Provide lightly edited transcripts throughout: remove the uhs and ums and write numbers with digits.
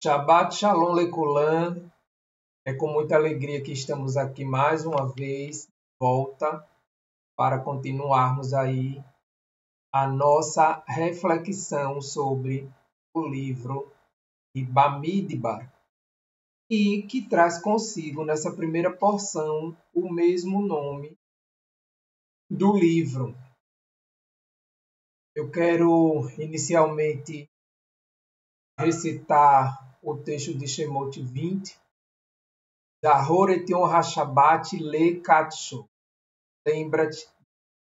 Shabbat Shalom Lekulam. É com muita alegria que estamos aqui mais uma vez, de volta, para continuarmos aí a nossa reflexão sobre o livro de Bamidbar, e que traz consigo, nessa primeira porção, o mesmo nome do livro. Eu quero, inicialmente, recitar o texto de Shemot 20, Zahor et Yom HaShabbat le-Kadsho. Lembra-te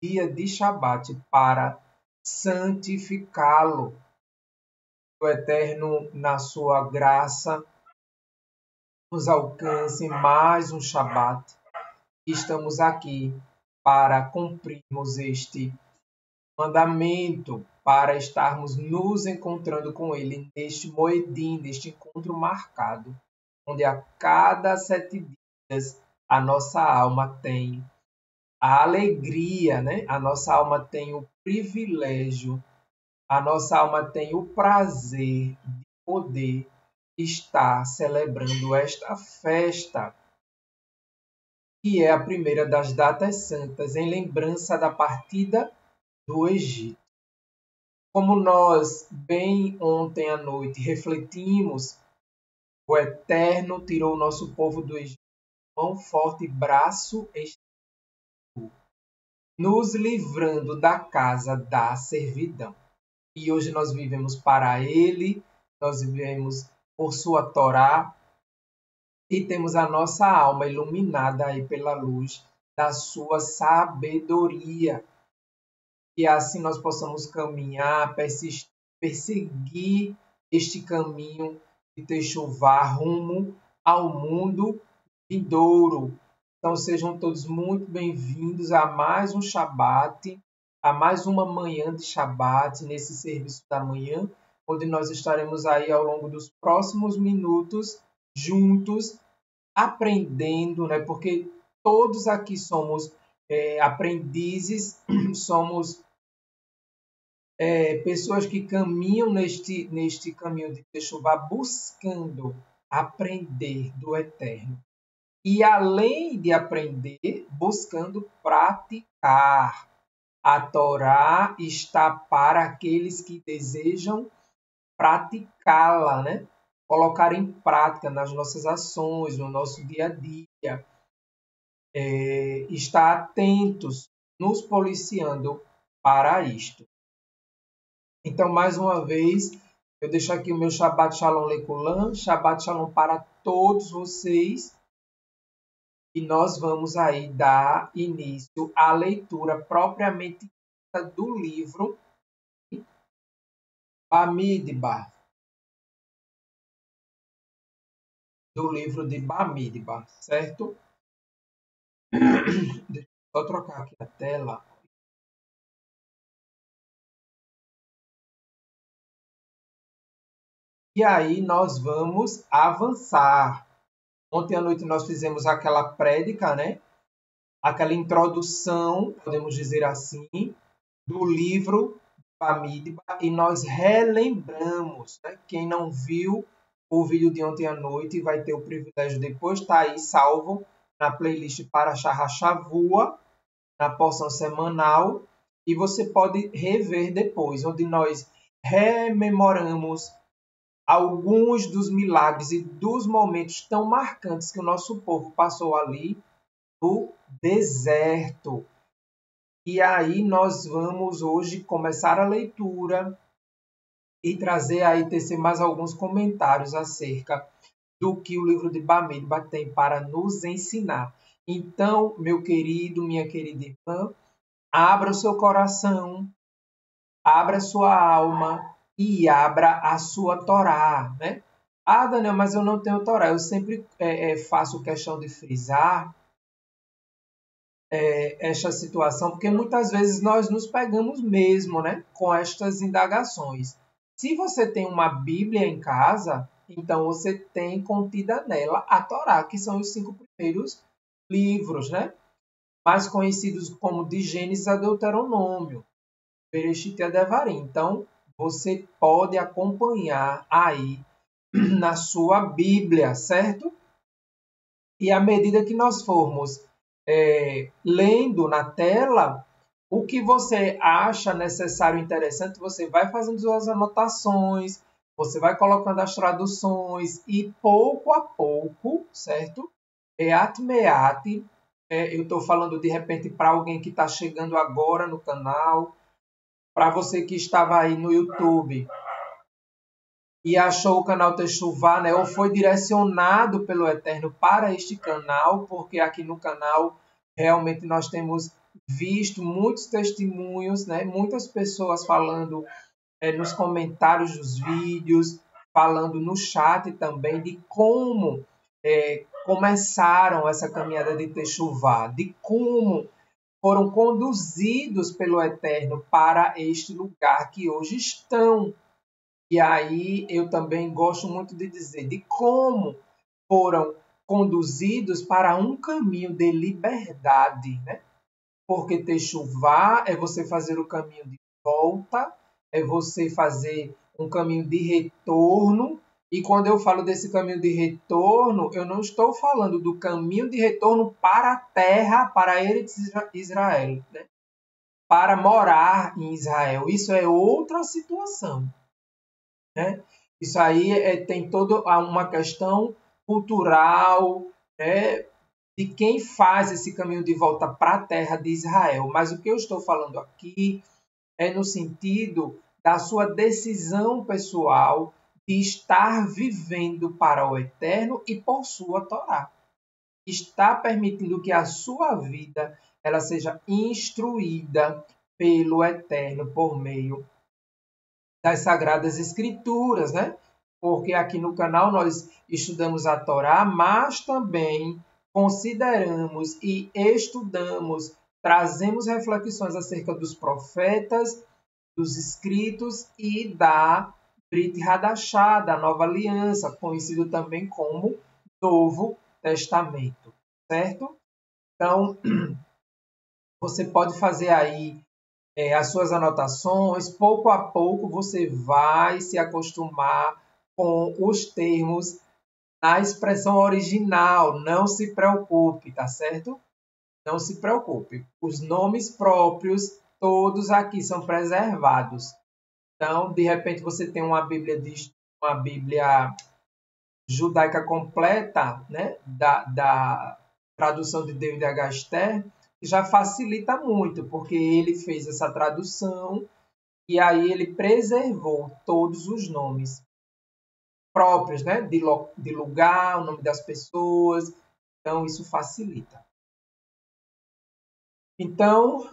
dia de Shabat para santificá-lo. O Eterno, na sua graça, nos alcance mais um Shabat. Estamos aqui para cumprirmos este mandamento, para estarmos nos encontrando com Ele neste Moedim, neste encontro marcado, onde a cada 7 dias a nossa alma tem a alegria, né? A nossa alma tem o privilégio, a nossa alma tem o prazer de poder estar celebrando esta festa, que é a primeira das datas santas, em lembrança da partida do Egito. Como nós, bem ontem à noite, refletimos, o Eterno tirou o nosso povo do Egito, mão forte e braço estendido, nos livrando da casa da servidão. E hoje nós vivemos para Ele, nós vivemos por sua Torá, e temos a nossa alma iluminada aí pela luz da sua sabedoria. E assim nós possamos caminhar, perseguir este caminho de Techuvá rumo ao mundo vindouro. Então sejam todos muito bem-vindos a mais um Shabat, a mais uma manhã de Shabat, nesse serviço da manhã, onde nós estaremos aí ao longo dos próximos minutos juntos, aprendendo, né? Porque todos aqui somos aprendizes, somos pessoas que caminham neste caminho de Techuvá buscando aprender do Eterno. E além de aprender, buscando praticar. A Torá está para aqueles que desejam praticá-la, né? Colocar em prática nas nossas ações, no nosso dia a dia. Estar atentos, nos policiando para isto. Então, mais uma vez, eu deixo aqui o meu Shabbat Shalom Lekulam, Shabbat Shalom para todos vocês. E nós vamos aí dar início à leitura propriamente dita do livro Bamidbar. Do livro de Bamidbar, certo? Deixa eu só trocar aqui a tela. E aí nós vamos avançar. Ontem à noite nós fizemos aquela prédica, né? Aquela introdução, podemos dizer assim, do livro Bamidbar, e nós relembramos, né? Quem não viu o vídeo de ontem à noite vai ter o privilégio depois, está aí salvo na playlist para Shavua, na porção semanal, e você pode rever depois, onde nós rememoramos alguns dos milagres e dos momentos tão marcantes que o nosso povo passou ali no deserto. E aí nós vamos hoje começar a leitura e trazer aí, tecer mais alguns comentários acerca do que o livro de Bamidbar tem para nos ensinar. Então, meu querido, minha querida irmã, abra o seu coração, abra a sua alma e abra a sua Torá, né? Ah, Daniel, mas eu não tenho Torá. Eu sempre faço questão de frisar esta situação, porque muitas vezes nós nos pegamos mesmo, né, com estas indagações. Se você tem uma Bíblia em casa, então você tem contida nela a Torá, que são os 5 primeiros livros, né, mais conhecidos como de Gênesis a Deuteronômio, Bereshit e Devarim. Então, você pode acompanhar aí na sua Bíblia, certo? E à medida que nós formos lendo na tela, o que você acha necessário e interessante, você vai fazendo suas anotações, você vai colocando as traduções e pouco a pouco, certo? Atmeate, eu estou falando de repente para alguém que está chegando agora no canal, para você que estava aí no YouTube e achou o canal Techuvá, né, ou foi direcionado pelo Eterno para este canal, porque aqui no canal realmente nós temos visto muitos testemunhos, né, muitas pessoas falando nos comentários dos vídeos, falando no chat também de como começaram essa caminhada de Techuvá, de como foram conduzidos pelo Eterno para este lugar que hoje estão. E aí eu também gosto muito de dizer de como foram conduzidos para um caminho de liberdade, né? Porque techuvá é você fazer o caminho de volta, é você fazer um caminho de retorno. E quando eu falo desse caminho de retorno, eu não estou falando do caminho de retorno para a terra, para Eretz Israel, né? Para morar em Israel. Isso é outra situação, né? Isso aí tem toda uma questão cultural, né, de quem faz esse caminho de volta para a terra de Israel. Mas o que eu estou falando aqui é no sentido da sua decisão pessoal de estar vivendo para o eterno e por sua Torá. Está permitindo que a sua vida ela seja instruída pelo eterno por meio das Sagradas Escrituras, né? Porque aqui no canal nós estudamos a Torá, mas também consideramos e estudamos, trazemos reflexões acerca dos profetas, dos escritos e da Brit Hadashah, da Nova Aliança, conhecido também como Novo Testamento, certo? Então, você pode fazer aí as suas anotações, pouco a pouco você vai se acostumar com os termos na expressão original. Não se preocupe, tá certo? Não se preocupe. Os nomes próprios, todos aqui são preservados. Então, de repente, você tem uma Bíblia judaica completa, né? Da tradução de David H. Stern, já facilita muito, porque ele fez essa tradução e aí ele preservou todos os nomes próprios, né? De lugar, o nome das pessoas. Então, isso facilita. Então,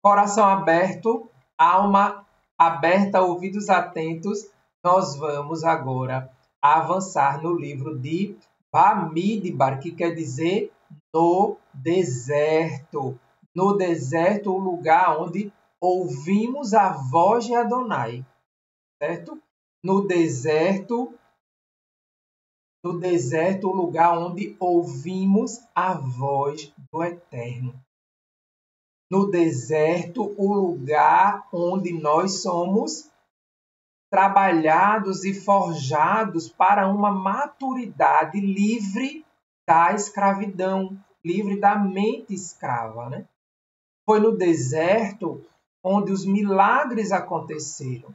coração aberto, alma aberta, ouvidos atentos, nós vamos agora avançar no livro de Bamidbar, que quer dizer no deserto. No deserto, o lugar onde ouvimos a voz de Adonai, certo? No deserto, o lugar onde ouvimos a voz do Eterno. No deserto, o lugar onde nós somos trabalhados e forjados para uma maturidade livre da escravidão, livre da mente escrava, né? Foi no deserto onde os milagres aconteceram.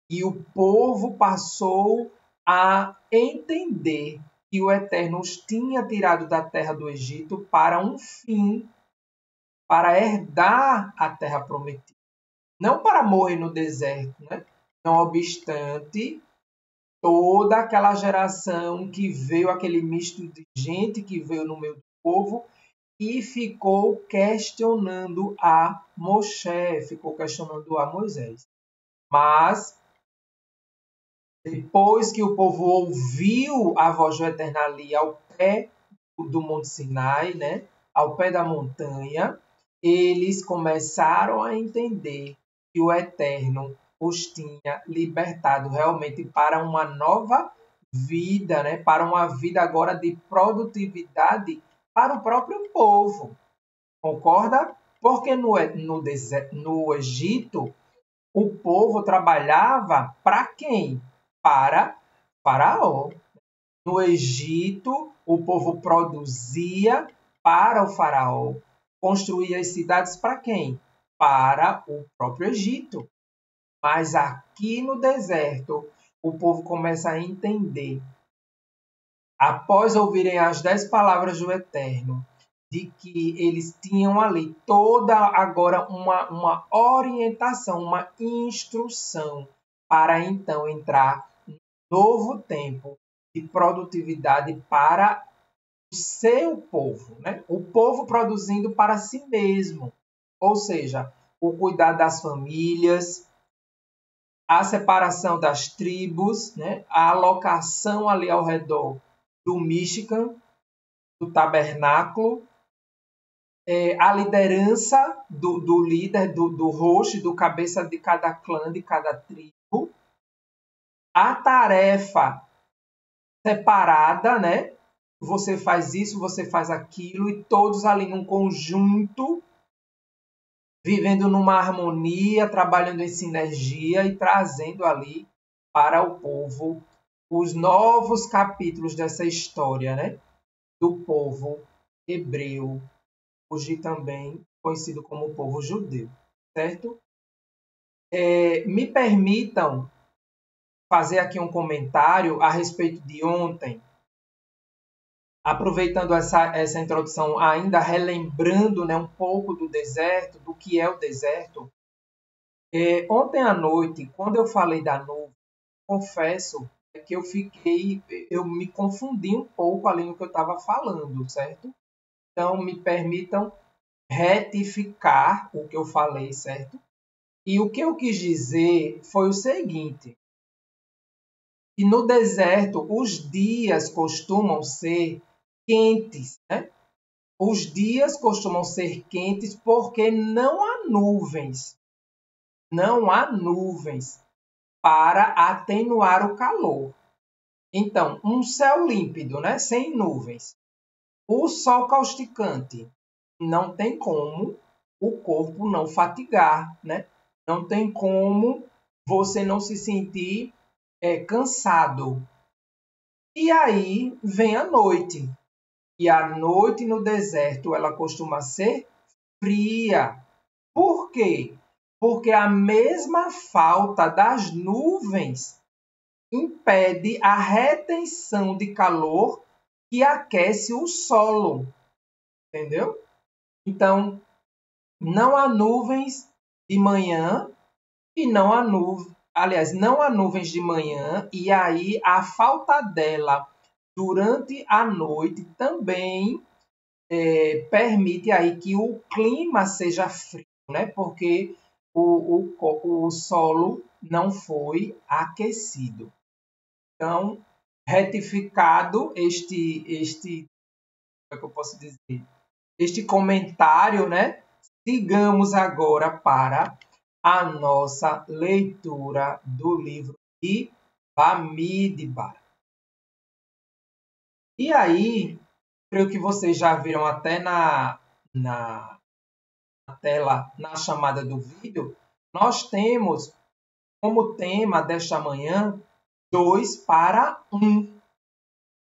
E o povo passou a entender que o Eterno os tinha tirado da terra do Egito para um fim, para herdar a terra prometida. Não para morrer no deserto, né? Não obstante, toda aquela geração que veio, aquele misto de gente que veio no meio do povo e ficou questionando a Moshe, ficou questionando a Moisés. Mas, depois que o povo ouviu a voz do Eterno ali ao pé do Monte Sinai, né, ao pé da montanha, eles começaram a entender que o Eterno os tinha libertado realmente para uma nova vida, né, para uma vida agora de produtividade para o próprio povo. Concorda? Porque no Egito, o povo trabalhava para quem? Para Faraó. No Egito, o povo produzia para o Faraó. Construía as cidades para quem? Para o próprio Egito. Mas aqui no deserto, o povo começa a entender, após ouvirem as 10 palavras do Eterno, de que eles tinham ali toda agora uma orientação, uma instrução para então entrar no novo tempo de produtividade para o seu povo, né? O povo produzindo para si mesmo, ou seja, o cuidar das famílias, a separação das tribos, né? A alocação ali ao redor do Mishkan, do tabernáculo, a liderança do líder, do host, do cabeça de cada clã, de cada tribo, a tarefa separada, né? Você faz isso, você faz aquilo, e todos ali num conjunto, vivendo numa harmonia, trabalhando em sinergia e trazendo ali para o povo os novos capítulos dessa história, né? Do povo hebreu, hoje também conhecido como povo judeu, certo? Me permitam fazer aqui um comentário a respeito de ontem, aproveitando essa introdução, ainda relembrando, né, um pouco do deserto, do que é o deserto. Ontem à noite, quando eu falei da nuvem, confesso que eu me confundi um pouco ali no que eu estava falando, certo? Então, me permitam retificar o que eu falei, certo? E o que eu quis dizer foi o seguinte: que no deserto os dias costumam ser quentes, né? Os dias costumam ser quentes porque não há nuvens. Não há nuvens para atenuar o calor. Então, um céu límpido, né? Sem nuvens. O sol causticante. Não tem como o corpo não fatigar, né? Não tem como você não se sentir cansado. E aí vem a noite. E a noite no deserto, ela costuma ser fria. Por quê? Porque a mesma falta das nuvens impede a retenção de calor que aquece o solo. Entendeu? Então, não há nuvens de manhã e não há nuvens. Aliás, não há nuvens de manhã, e aí a falta dela durante a noite também permite aí que o clima seja frio, né? Porque o solo não foi aquecido. Então, retificado como é que eu posso dizer? Este comentário, né? Sigamos agora para a nossa leitura do livro de Bamidbar. E aí, creio que vocês já viram até na tela, na chamada do vídeo, nós temos como tema desta manhã 2 para 1.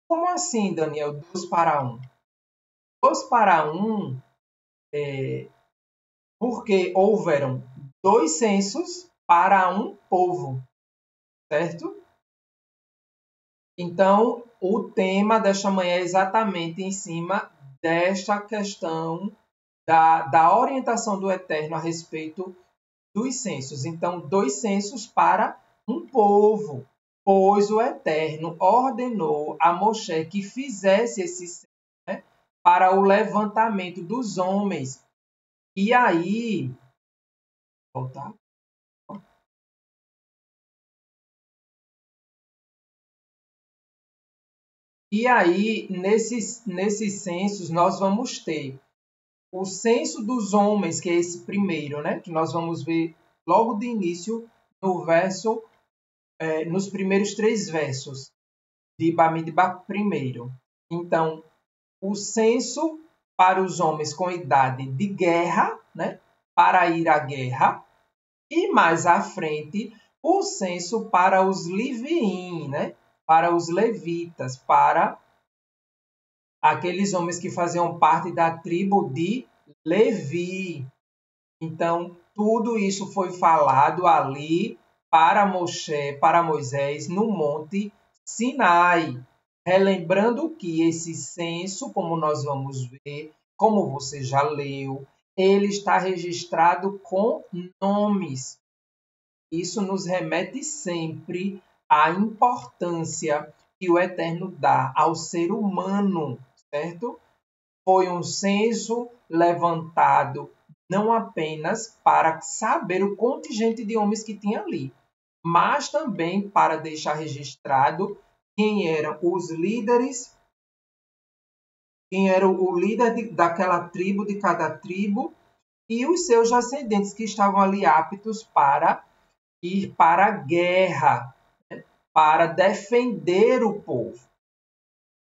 Como assim, Daniel, 2 para 1? 2 para 1 porque houveram 2 censos para um povo. certo? Então, o tema desta manhã é exatamente em cima desta questão da orientação do Eterno a respeito dos censos. Então, 2 censos para um povo, pois o Eterno ordenou a Moshe que fizesse esse censo, né, para o levantamento dos homens. E aí, voltar. E aí, nesses censos, nós vamos ter o censo dos homens, que é esse primeiro, né? Que nós vamos ver logo de início no verso, nos primeiros 3 versos de Bamidbar primeiro. Então, o censo para os homens com idade de guerra, né? Para ir à guerra. E mais à frente, o censo para os Liviim, né? Para os levitas, para aqueles homens que faziam parte da tribo de Levi. Então, tudo isso foi falado ali para Moshe, para Moisés, no Monte Sinai. Relembrando que esse censo, como nós vamos ver, como você já leu, ele está registrado com nomes. Isso nos remete sempre à importância que o Eterno dá ao ser humano, certo? Foi um censo levantado não apenas para saber o contingente de homens que tinha ali, mas também para deixar registrado quem eram os líderes, quem era o líder daquela tribo, de cada tribo, e os seus ascendentes que estavam ali aptos para ir para a guerra, para defender o povo.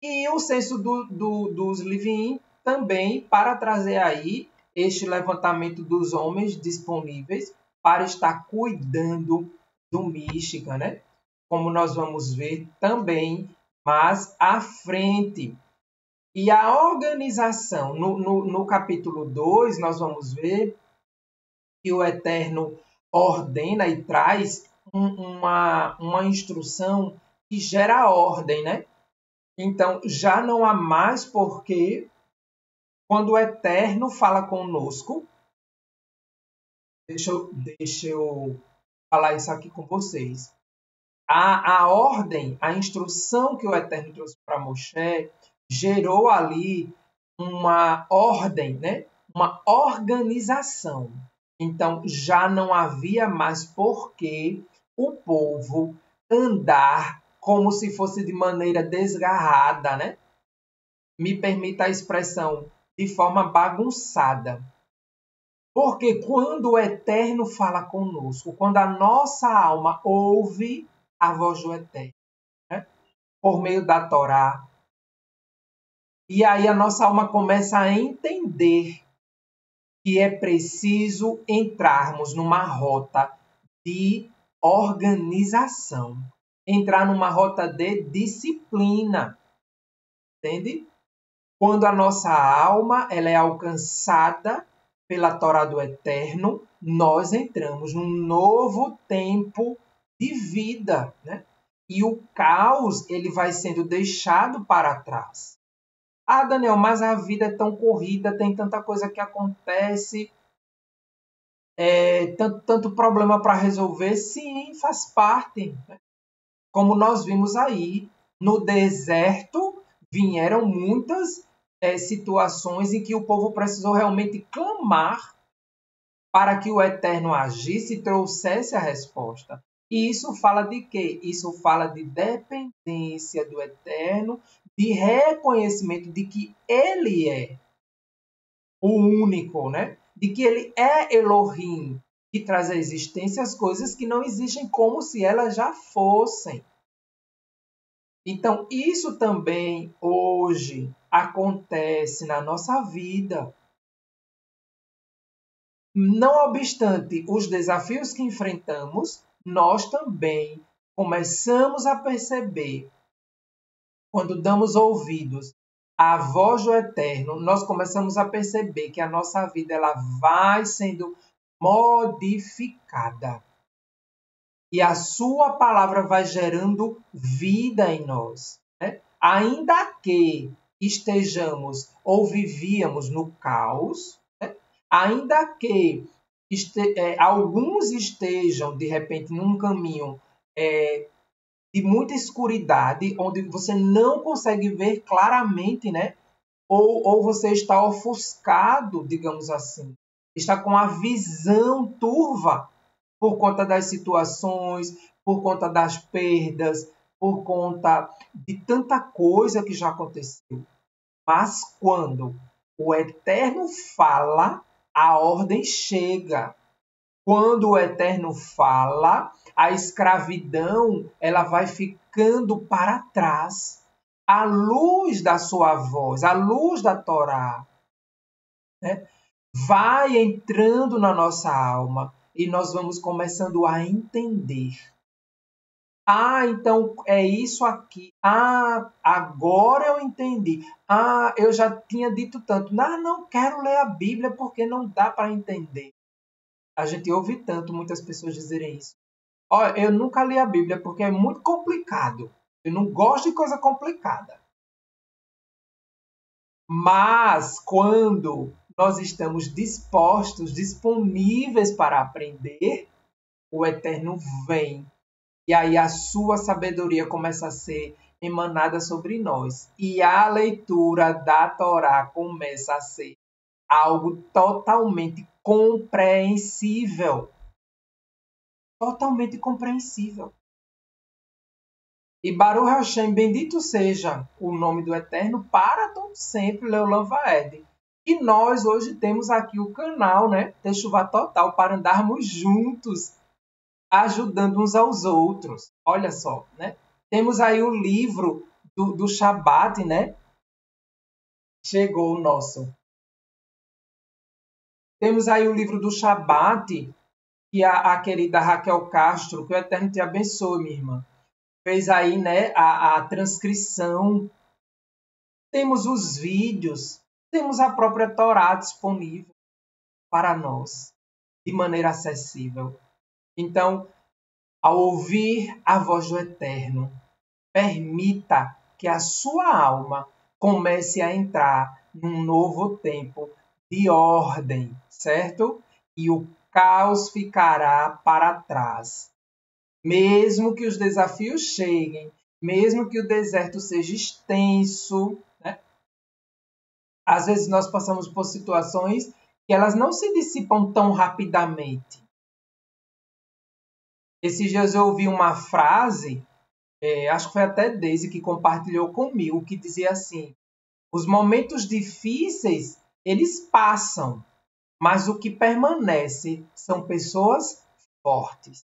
E o censo dos Leviim também para trazer aí este levantamento dos homens disponíveis para estar cuidando do Michigan, né? Como nós vamos ver também mais à frente. E a organização, no capítulo 2, nós vamos ver que o Eterno ordena e traz uma instrução que gera ordem, né? Então, já não há mais porque, quando o Eterno fala conosco, deixa eu falar isso aqui com vocês. A ordem, a instrução que o Eterno trouxe para Moshe, gerou ali uma ordem, né? Uma organização. Então, já não havia mais por que o povo andar como se fosse de maneira desgarrada, né? Me permita a expressão, de forma bagunçada. Porque quando o Eterno fala conosco, quando a nossa alma ouve a voz do Eterno, né? Por meio da Torá, e aí a nossa alma começa a entender que é preciso entrarmos numa rota de organização, entrar numa rota de disciplina, entende? Quando a nossa alma ela é alcançada pela Torá do Eterno, nós entramos num novo tempo de vida, né? E o caos ele vai sendo deixado para trás. Ah, Daniel, mas a vida é tão corrida, tem tanta coisa que acontece, tanto problema para resolver. Sim, faz parte. Né? Como nós vimos aí, no deserto vieram muitas situações em que o povo precisou realmente clamar para que o Eterno agisse e trouxesse a resposta. E isso fala de quê? Isso fala de dependência do Eterno, de reconhecimento de que Ele é o único, né? De que Ele é Elohim, que traz à existência as coisas que não existem como se elas já fossem. Então, isso também hoje acontece na nossa vida. Não obstante os desafios que enfrentamos, nós também começamos a perceber, quando damos ouvidos à voz do Eterno, nós começamos a perceber que a nossa vida ela vai sendo modificada. e a sua palavra vai gerando vida em nós, né? Ainda que estejamos ou vivíamos no caos, né? Ainda que alguns estejam, de repente, num caminho de muita escuridade, onde você não consegue ver claramente, né? Ou você está ofuscado, digamos assim, está com a visão turva por conta das situações, por conta das perdas, por conta de tanta coisa que já aconteceu. Mas quando o Eterno fala, a ordem chega. Quando o Eterno fala, a escravidão ela vai ficando para trás. A luz da sua voz, a luz da Torá, né, vai entrando na nossa alma e nós vamos começando a entender. Ah, então é isso aqui. Ah, agora eu entendi. Ah, eu já tinha dito tanto. Não quero ler a Bíblia porque não dá para entender. A gente ouve tanto muitas pessoas dizerem isso. Olha, eu nunca li a Bíblia porque é muito complicado. Eu não gosto de coisa complicada. Mas quando nós estamos dispostos, disponíveis para aprender, o Eterno vem. E aí a sua sabedoria começa a ser emanada sobre nós. E a leitura da Torá começa a ser algo totalmente compreensível. Totalmente compreensível. E Baruch Hashem, bendito seja o nome do Eterno para todo sempre, Leolam Vaed. E nós hoje temos aqui o canal, né, Techuvá Total, para andarmos juntos, ajudando uns aos outros. Olha só, né? Temos aí o livro do Shabat, né? Chegou o nosso. Temos aí o livro do Shabat, que a querida Raquel Castro, que o Eterno te abençoe, minha irmã, fez aí, né, a transcrição. Temos os vídeos, temos a própria Torá disponível para nós, de maneira acessível. Então, ao ouvir a voz do Eterno, permita que a sua alma comece a entrar num novo tempo de ordem, certo? E o caos ficará para trás. Mesmo que os desafios cheguem, mesmo que o deserto seja extenso, né? Às vezes nós passamos por situações que elas não se dissipam tão rapidamente. Esses dias eu ouvi uma frase, acho que foi até Daisy que compartilhou comigo, que dizia assim: os momentos difíceis, eles passam, mas o que permanece são pessoas fortes.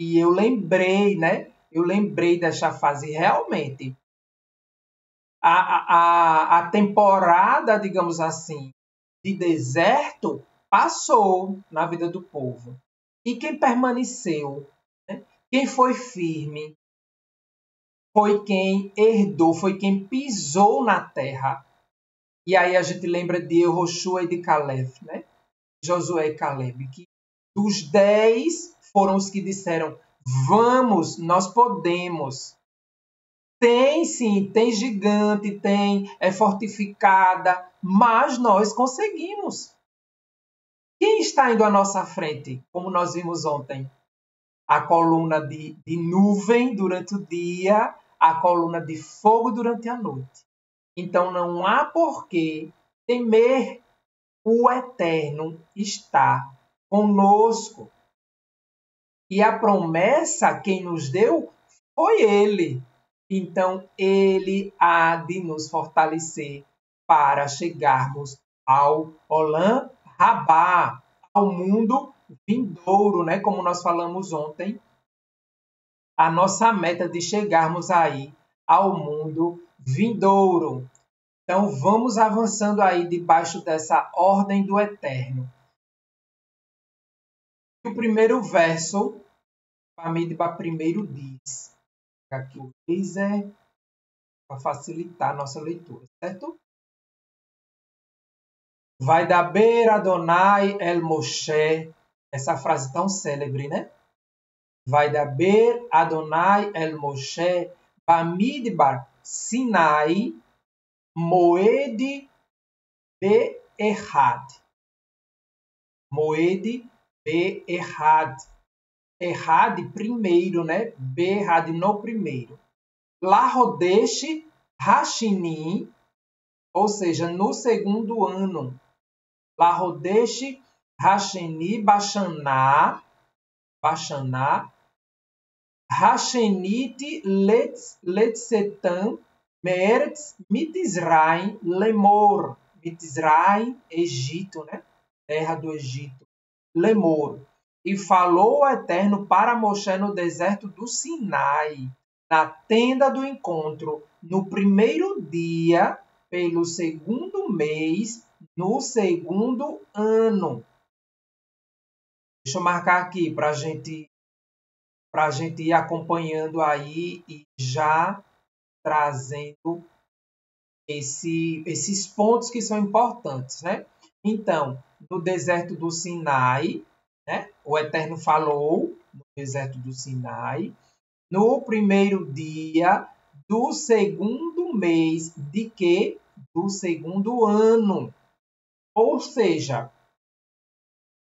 E eu lembrei, né? Eu lembrei dessa fase realmente. A temporada, digamos assim, de deserto passou na vida do povo. E quem permaneceu, né? Quem foi firme, foi quem herdou, foi quem pisou na terra. E aí a gente lembra de Yehoshua e de Caleb, né? Josué e Caleb, que dos 10 foram os que disseram: vamos, nós podemos. Tem sim, tem gigante, é fortificada, mas nós conseguimos. Quem está indo à nossa frente, como nós vimos ontem? A coluna de nuvem durante o dia, a coluna de fogo durante a noite. Então não há por que temer, o Eterno está conosco. E a promessa, quem nos deu, foi Ele. Então, Ele há de nos fortalecer para chegarmos ao Olam Rabá, ao mundo vindouro, né? Como nós falamos ontem, a nossa meta de chegarmos aí ao mundo vindouro. Então, vamos avançando aí debaixo dessa ordem do Eterno. O primeiro verso, Bamidbar primeiro diz, aqui o laser para facilitar a nossa leitura, certo? Vai da beira Adonai El Moshe, essa frase tão célebre, né? Vaidaber Adonai el Moshe Bamidbar Sinai Moed Be'ehad. Moed Be'ehad. Errad primeiro, né? Be'ehad no primeiro. Lahodesh Hashini, ou seja, no segundo ano. Lahodesh Hashini Bashaná, Hashenit Letsetam Meretz Mitzrayim Lemor. Mitzrayim, Egito, né? Terra do Egito. Lemor. E falou o Eterno para Moshe no deserto do Sinai, na tenda do encontro, no primeiro dia, pelo segundo mês, no segundo ano. Deixa eu marcar aqui para a gente ir acompanhando aí e já trazendo esses pontos que são importantes, né? Então, no deserto do Sinai, né? O Eterno falou no deserto do Sinai, no primeiro dia do segundo mês de quê? Do segundo ano. Ou seja,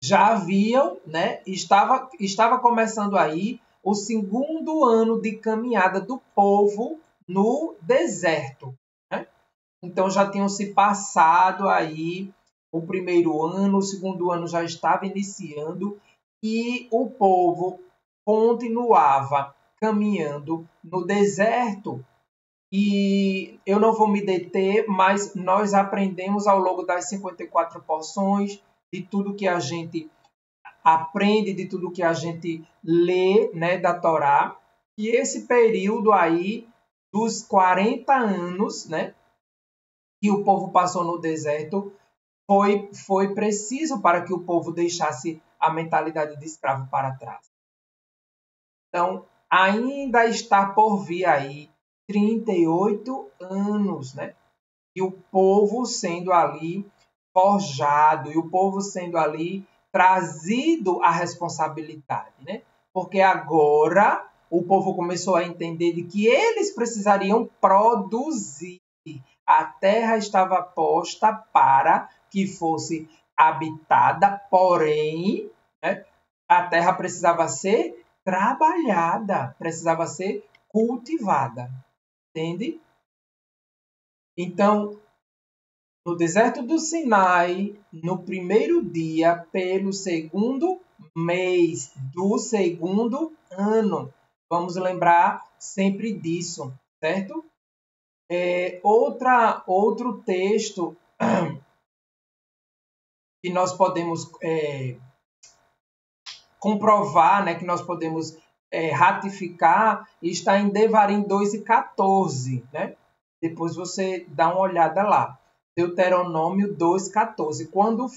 já haviam, né? Estava começando aí o segundo ano de caminhada do povo no deserto, né? Então já tinham se passado aí o primeiro ano, o segundo ano já estava iniciando e o povo continuava caminhando no deserto. E eu não vou me deter, mas nós aprendemos ao longo das 54 porções, de tudo que a gente aprende, de tudo que a gente lê, né, da Torá, e esse período aí dos 40 anos, né, que o povo passou no deserto, foi preciso para que o povo deixasse a mentalidade de escravo para trás. Então, ainda está por vir aí 38 anos, né? E o povo sendo ali forjado, e o povo sendo ali trazido à responsabilidade, né? Porque agora o povo começou a entender de que eles precisariam produzir. A terra estava posta para que fosse habitada, porém, né, a terra precisava ser trabalhada, precisava ser cultivada. Entende? Então, no deserto do Sinai, no primeiro dia, pelo segundo mês do segundo ano. Vamos lembrar sempre disso, certo? Outro texto que nós podemos comprovar, né, que nós podemos ratificar, está em Devarim 2:14, né? Depois você dá uma olhada lá. Deuteronômio 2:14. Quando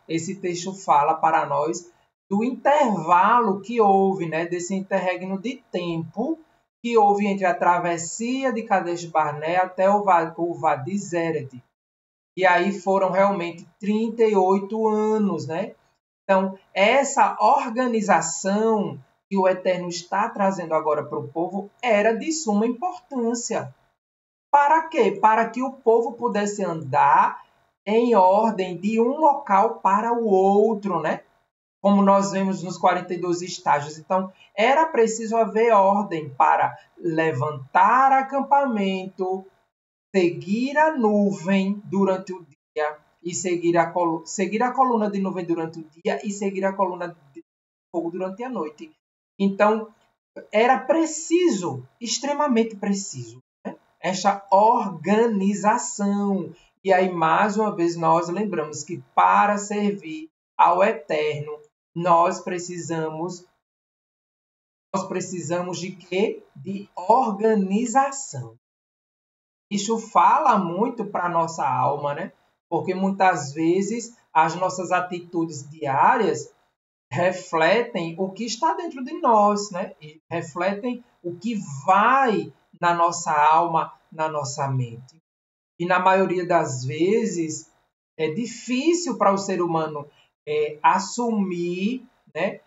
esse texto fala para nós do intervalo que houve, né, desse interregno de tempo que houve entre a travessia de Kadesh Barnea até o Vadi Zered. E aí foram realmente 38 anos, né? Então, essa organização que o Eterno está trazendo agora para o povo era de suma importância. Para quê? Para que o povo pudesse andar em ordem de um local para o outro, né? Como nós vemos nos 42 estágios. Então, era preciso haver ordem para levantar acampamento, seguir a nuvem durante o dia e seguir a coluna de nuvem durante o dia e seguir a coluna de fogo durante a noite. Então, era preciso, extremamente preciso, né, essa organização. E aí, mais uma vez, nós lembramos que para servir ao Eterno, nós precisamos de quê? De organização. Isso fala muito para a nossa alma, né? Porque muitas vezes as nossas atitudes diárias refletem o que está dentro de nós, né? E refletem o que vai na nossa alma, na nossa mente. E na maioria das vezes é difícil para o ser humano assumir, né,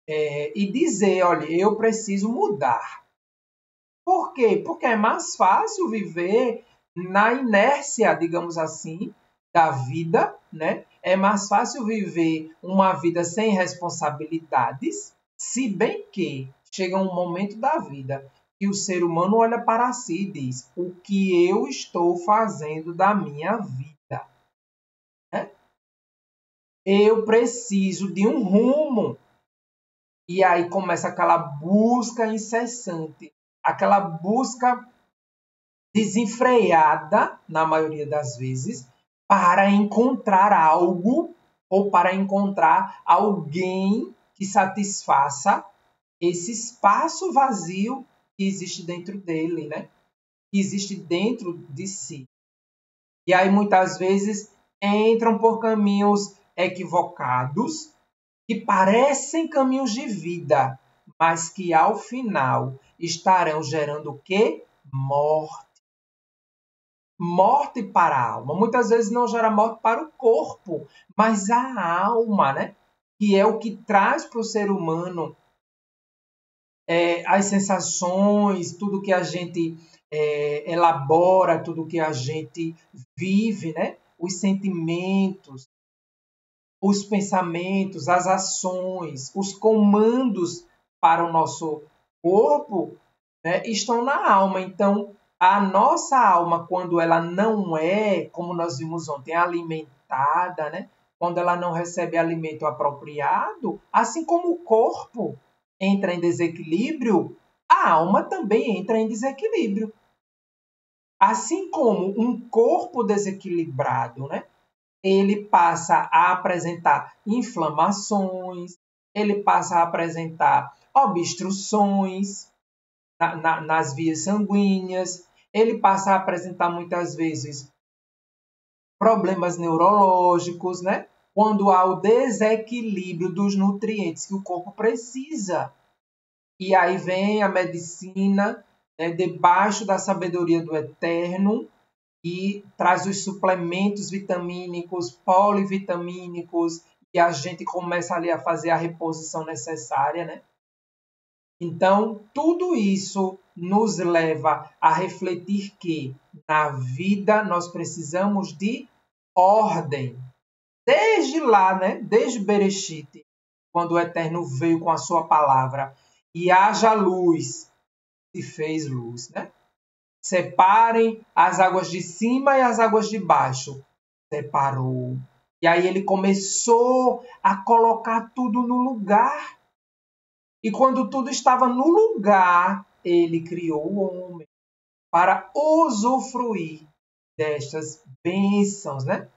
e dizer, olha, eu preciso mudar. Por quê? Porque é mais fácil viver na inércia, digamos assim, da vida, né? É mais fácil viver uma vida sem responsabilidades, se bem que chega um momento da vida que o ser humano olha para si e diz: o que eu estou fazendo da minha vida? Né? Eu preciso de um rumo. E aí começa aquela busca incessante, aquela busca desenfreada, na maioria das vezes, para encontrar algo ou para encontrar alguém que satisfaça esse espaço vazio que existe dentro dele, né? Que existe dentro de si. E aí muitas vezes entram por caminhos equivocados, que parecem caminhos de vida, mas que ao final estarão gerando o quê? Morte. Morte para a alma. Muitas vezes não gera morte para o corpo, mas a alma, né? Que é o que traz para o ser humano as sensações, tudo que a gente elabora, tudo que a gente vive, né? Os sentimentos, os pensamentos, as ações, os comandos para o nosso corpo, né, estão na alma. Então, a nossa alma, quando ela não é, como nós vimos ontem, alimentada, né, quando ela não recebe alimento apropriado, assim como o corpo entra em desequilíbrio, a alma também entra em desequilíbrio. Assim como um corpo desequilibrado, né, ele passa a apresentar inflamações, ele passa a apresentar obstruções nas vias sanguíneas, ele passa a apresentar muitas vezes problemas neurológicos, né? Quando há o desequilíbrio dos nutrientes que o corpo precisa. E aí vem a medicina, né, debaixo da sabedoria do Eterno, e traz os suplementos vitamínicos, polivitamínicos, e a gente começa ali a fazer a reposição necessária, né? Então, tudo isso nos leva a refletir que na vida nós precisamos de ordem. Desde lá, né? Desde Bereshit, quando o Eterno veio com a sua palavra, e haja luz, e fez luz, né? Separem as águas de cima e as águas de baixo. Separou. E aí ele começou a colocar tudo no lugar. E quando tudo estava no lugar, ele criou o homem para usufruir destas bênçãos, né?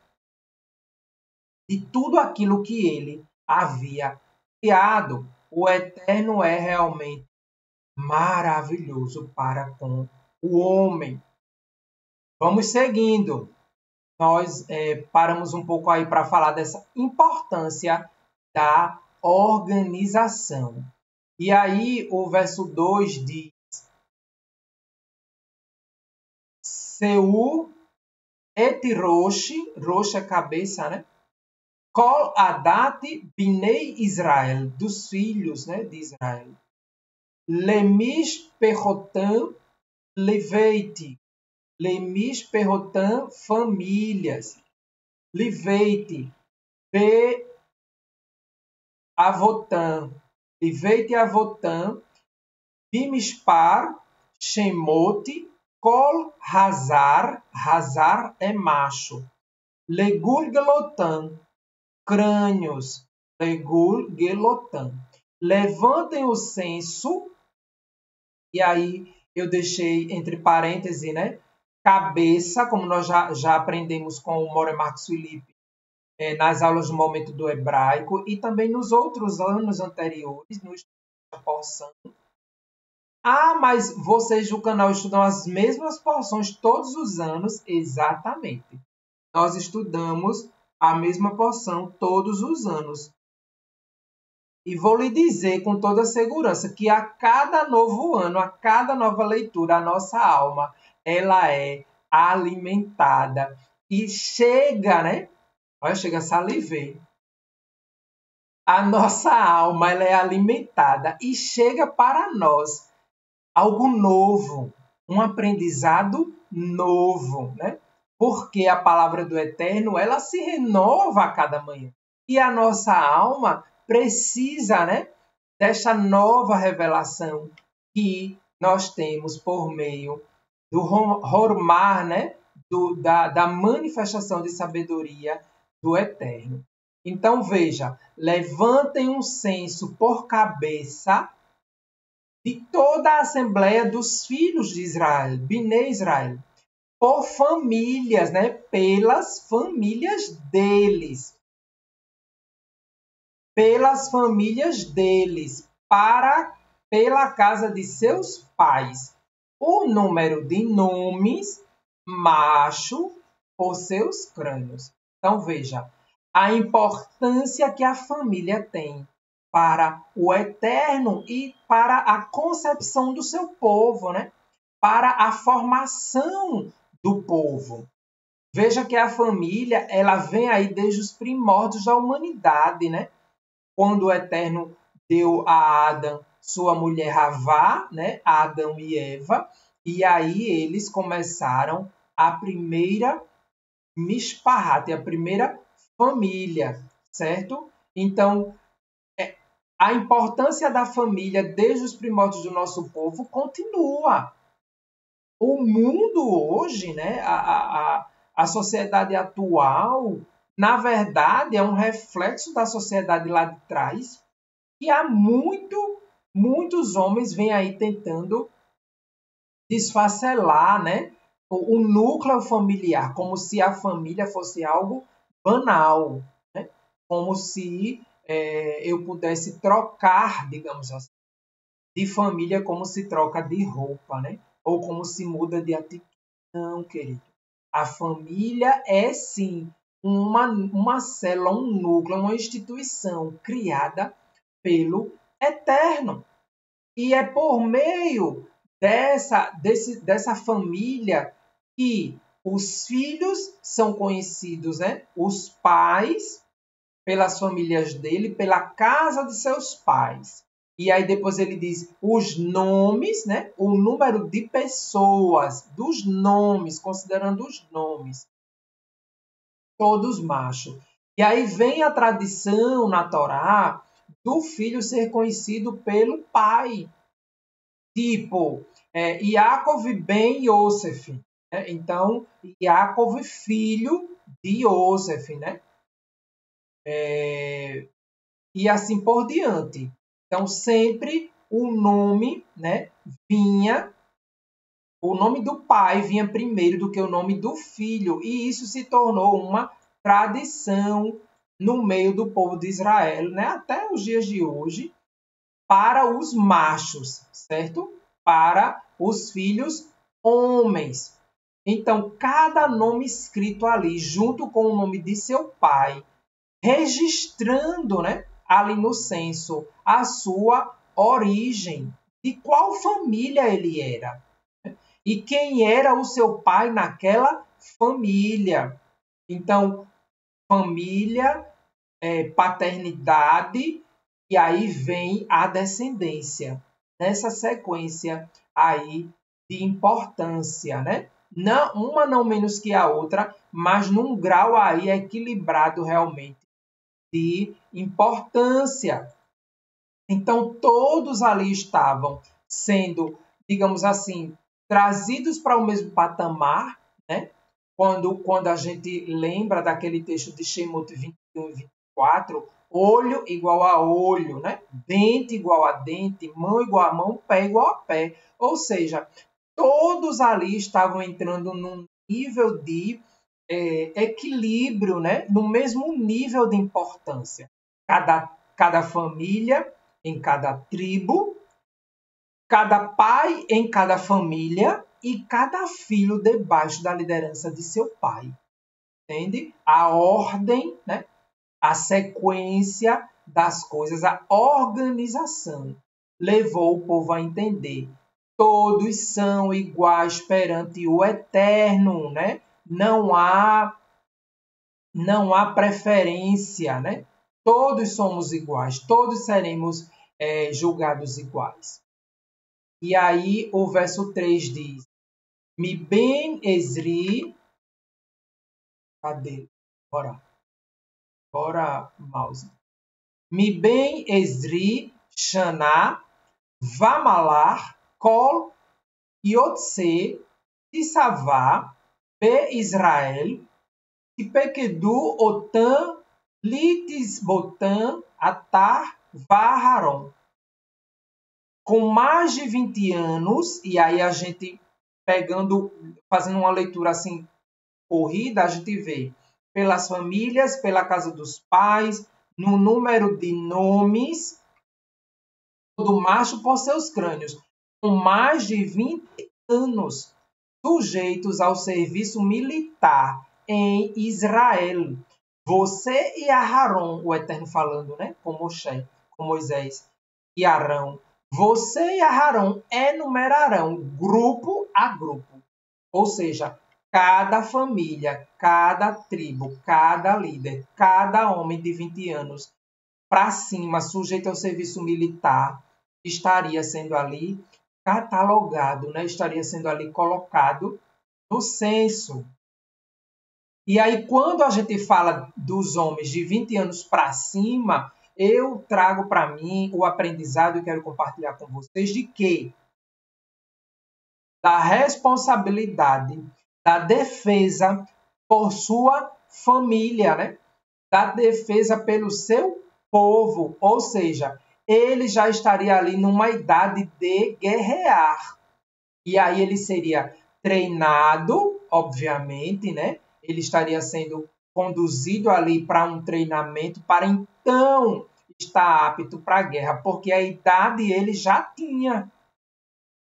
De tudo aquilo que ele havia criado. O Eterno é realmente maravilhoso para com o homem. Vamos seguindo. Nós paramos um pouco aí para falar dessa importância da organização. E aí o verso 2 diz: Seu et Rosh é cabeça, né? Kol Adat Binei Israel, dos filhos, né, de Israel. Lemish Perrotam Leveite. Lemish Perrotam famílias. Liveite, Be Avotam, Liveite Avotam, Bimispar, Shemote, Kol Hazar, Hazar é macho, Legul Gelotam, crânios, Legul Gelotam. Levantem o censo, e aí eu deixei entre parênteses, né? Cabeça, como nós já aprendemos com o More Marcos Felipe, nas aulas do momento do hebraico e também nos outros anos anteriores, no estudo da porção. Ah, mas vocês do canal estudam as mesmas porções todos os anos? Exatamente. Nós estudamos a mesma porção todos os anos. E vou lhe dizer com toda segurança que a cada novo ano, a cada nova leitura, a nossa alma, ela é alimentada e chega, né? Olha, chega a salivei. a nossa alma ela é alimentada e chega para nós algo novo, um aprendizado novo, né? Porque a palavra do Eterno, ela se renova a cada manhã. E a nossa alma precisa, né, desta nova revelação que nós temos por meio do Hormar, né, da manifestação de sabedoria do Eterno. Então, veja, levantem um censo por cabeça de toda a Assembleia dos Filhos de Israel, Bnei Israel, por famílias, né? Pelas famílias deles. Pelas famílias deles, pela casa de seus pais. O número de nomes, macho, por seus crânios. Então, veja, a importância que a família tem para o Eterno e para a concepção do seu povo, né? Para a formação do povo. Veja que a família, ela vem aí desde os primórdios da humanidade, né? Quando o Eterno deu a Adão sua mulher Havá, né? Adão e Eva, e aí eles começaram a primeira mishpahat, a primeira família, certo? Então, a importância da família desde os primórdios do nosso povo continua. O mundo hoje, né, a sociedade atual, na verdade, é um reflexo da sociedade lá de trás. E há muitos homens vêm aí tentando desfacelar, né, o núcleo familiar, como se a família fosse algo banal, né? Como se eu pudesse trocar, digamos assim, de família como se troca de roupa, né? Ou como se muda de atitude. Não, querido. A família é, sim, uma célula, um núcleo, uma instituição criada pelo Eterno. E é por meio dessa família que os filhos são conhecidos, né? Os pais pelas famílias dele, pela casa de seus pais. E aí depois ele diz os nomes, né? O número de pessoas, dos nomes, considerando os nomes, todos machos. E aí vem a tradição na Torá do filho ser conhecido pelo pai. Tipo, Yaakov ben Yosef. Né? Então, Yaakov, filho de Yosef, né? E assim por diante. Então, sempre o nome, né, o nome do pai vinha primeiro do que o nome do filho, e isso se tornou uma tradição no meio do povo de Israel, né, até os dias de hoje, para os machos, certo? Para os filhos homens. Então, cada nome escrito ali, junto com o nome de seu pai, registrando, né, ali no censo a sua origem, de qual família ele era e quem era o seu pai naquela família. Então, família, paternidade, e aí vem a descendência. Nessa sequência aí de importância, né? Não, uma não menos que a outra, mas num grau aí equilibrado realmente de importância. Então, todos ali estavam sendo, digamos assim, trazidos para o mesmo patamar, né? Quando a gente lembra daquele texto de Shemot 21 e 24, olho igual a olho, né? Dente igual a dente, mão igual a mão, pé igual a pé. Ou seja, todos ali estavam entrando num nível de equilíbrio, né? No mesmo nível de importância. Cada família em cada tribo, cada pai em cada família e cada filho debaixo da liderança de seu pai. Entende? A ordem, né? A sequência das coisas, a organização levou o povo a entender. Todos são iguais perante o Eterno, né? Não há preferência, né? Todos somos iguais, todos seremos julgados iguais. E aí o verso 3 diz: Mi ben Ezri. Cadê? Bora, mouse. Mi ben Ezri, Shana, Vamalar, Kol, Yotse, Tisavá, Be Israel, Tipekedu, Otan, Litis, Botan, Atar, Vaharon. Com mais de 20 anos, e aí a gente fazendo uma leitura assim corrida, a gente vê pelas famílias, pela casa dos pais, no número de nomes do macho por seus crânios, com mais de 20 anos sujeitos ao serviço militar em Israel. Você e Aharon, o Eterno falando, né? Com Moisés e Arão. Você e Aharon enumerarão grupo a grupo. Ou seja, cada família, cada tribo, cada líder, cada homem de 20 anos para cima, sujeito ao serviço militar, estaria sendo ali catalogado, né? Estaria sendo ali colocado no censo. E aí, quando a gente fala dos homens de 20 anos para cima, eu trago para mim o aprendizado e quero compartilhar com vocês de que da responsabilidade da defesa por sua família, né? Da defesa pelo seu povo, ou seja, ele já estaria ali numa idade de guerrear. E aí ele seria treinado, obviamente, né? Ele estaria sendo conduzido ali para um treinamento para então estar apto para a guerra, porque a idade ele já tinha,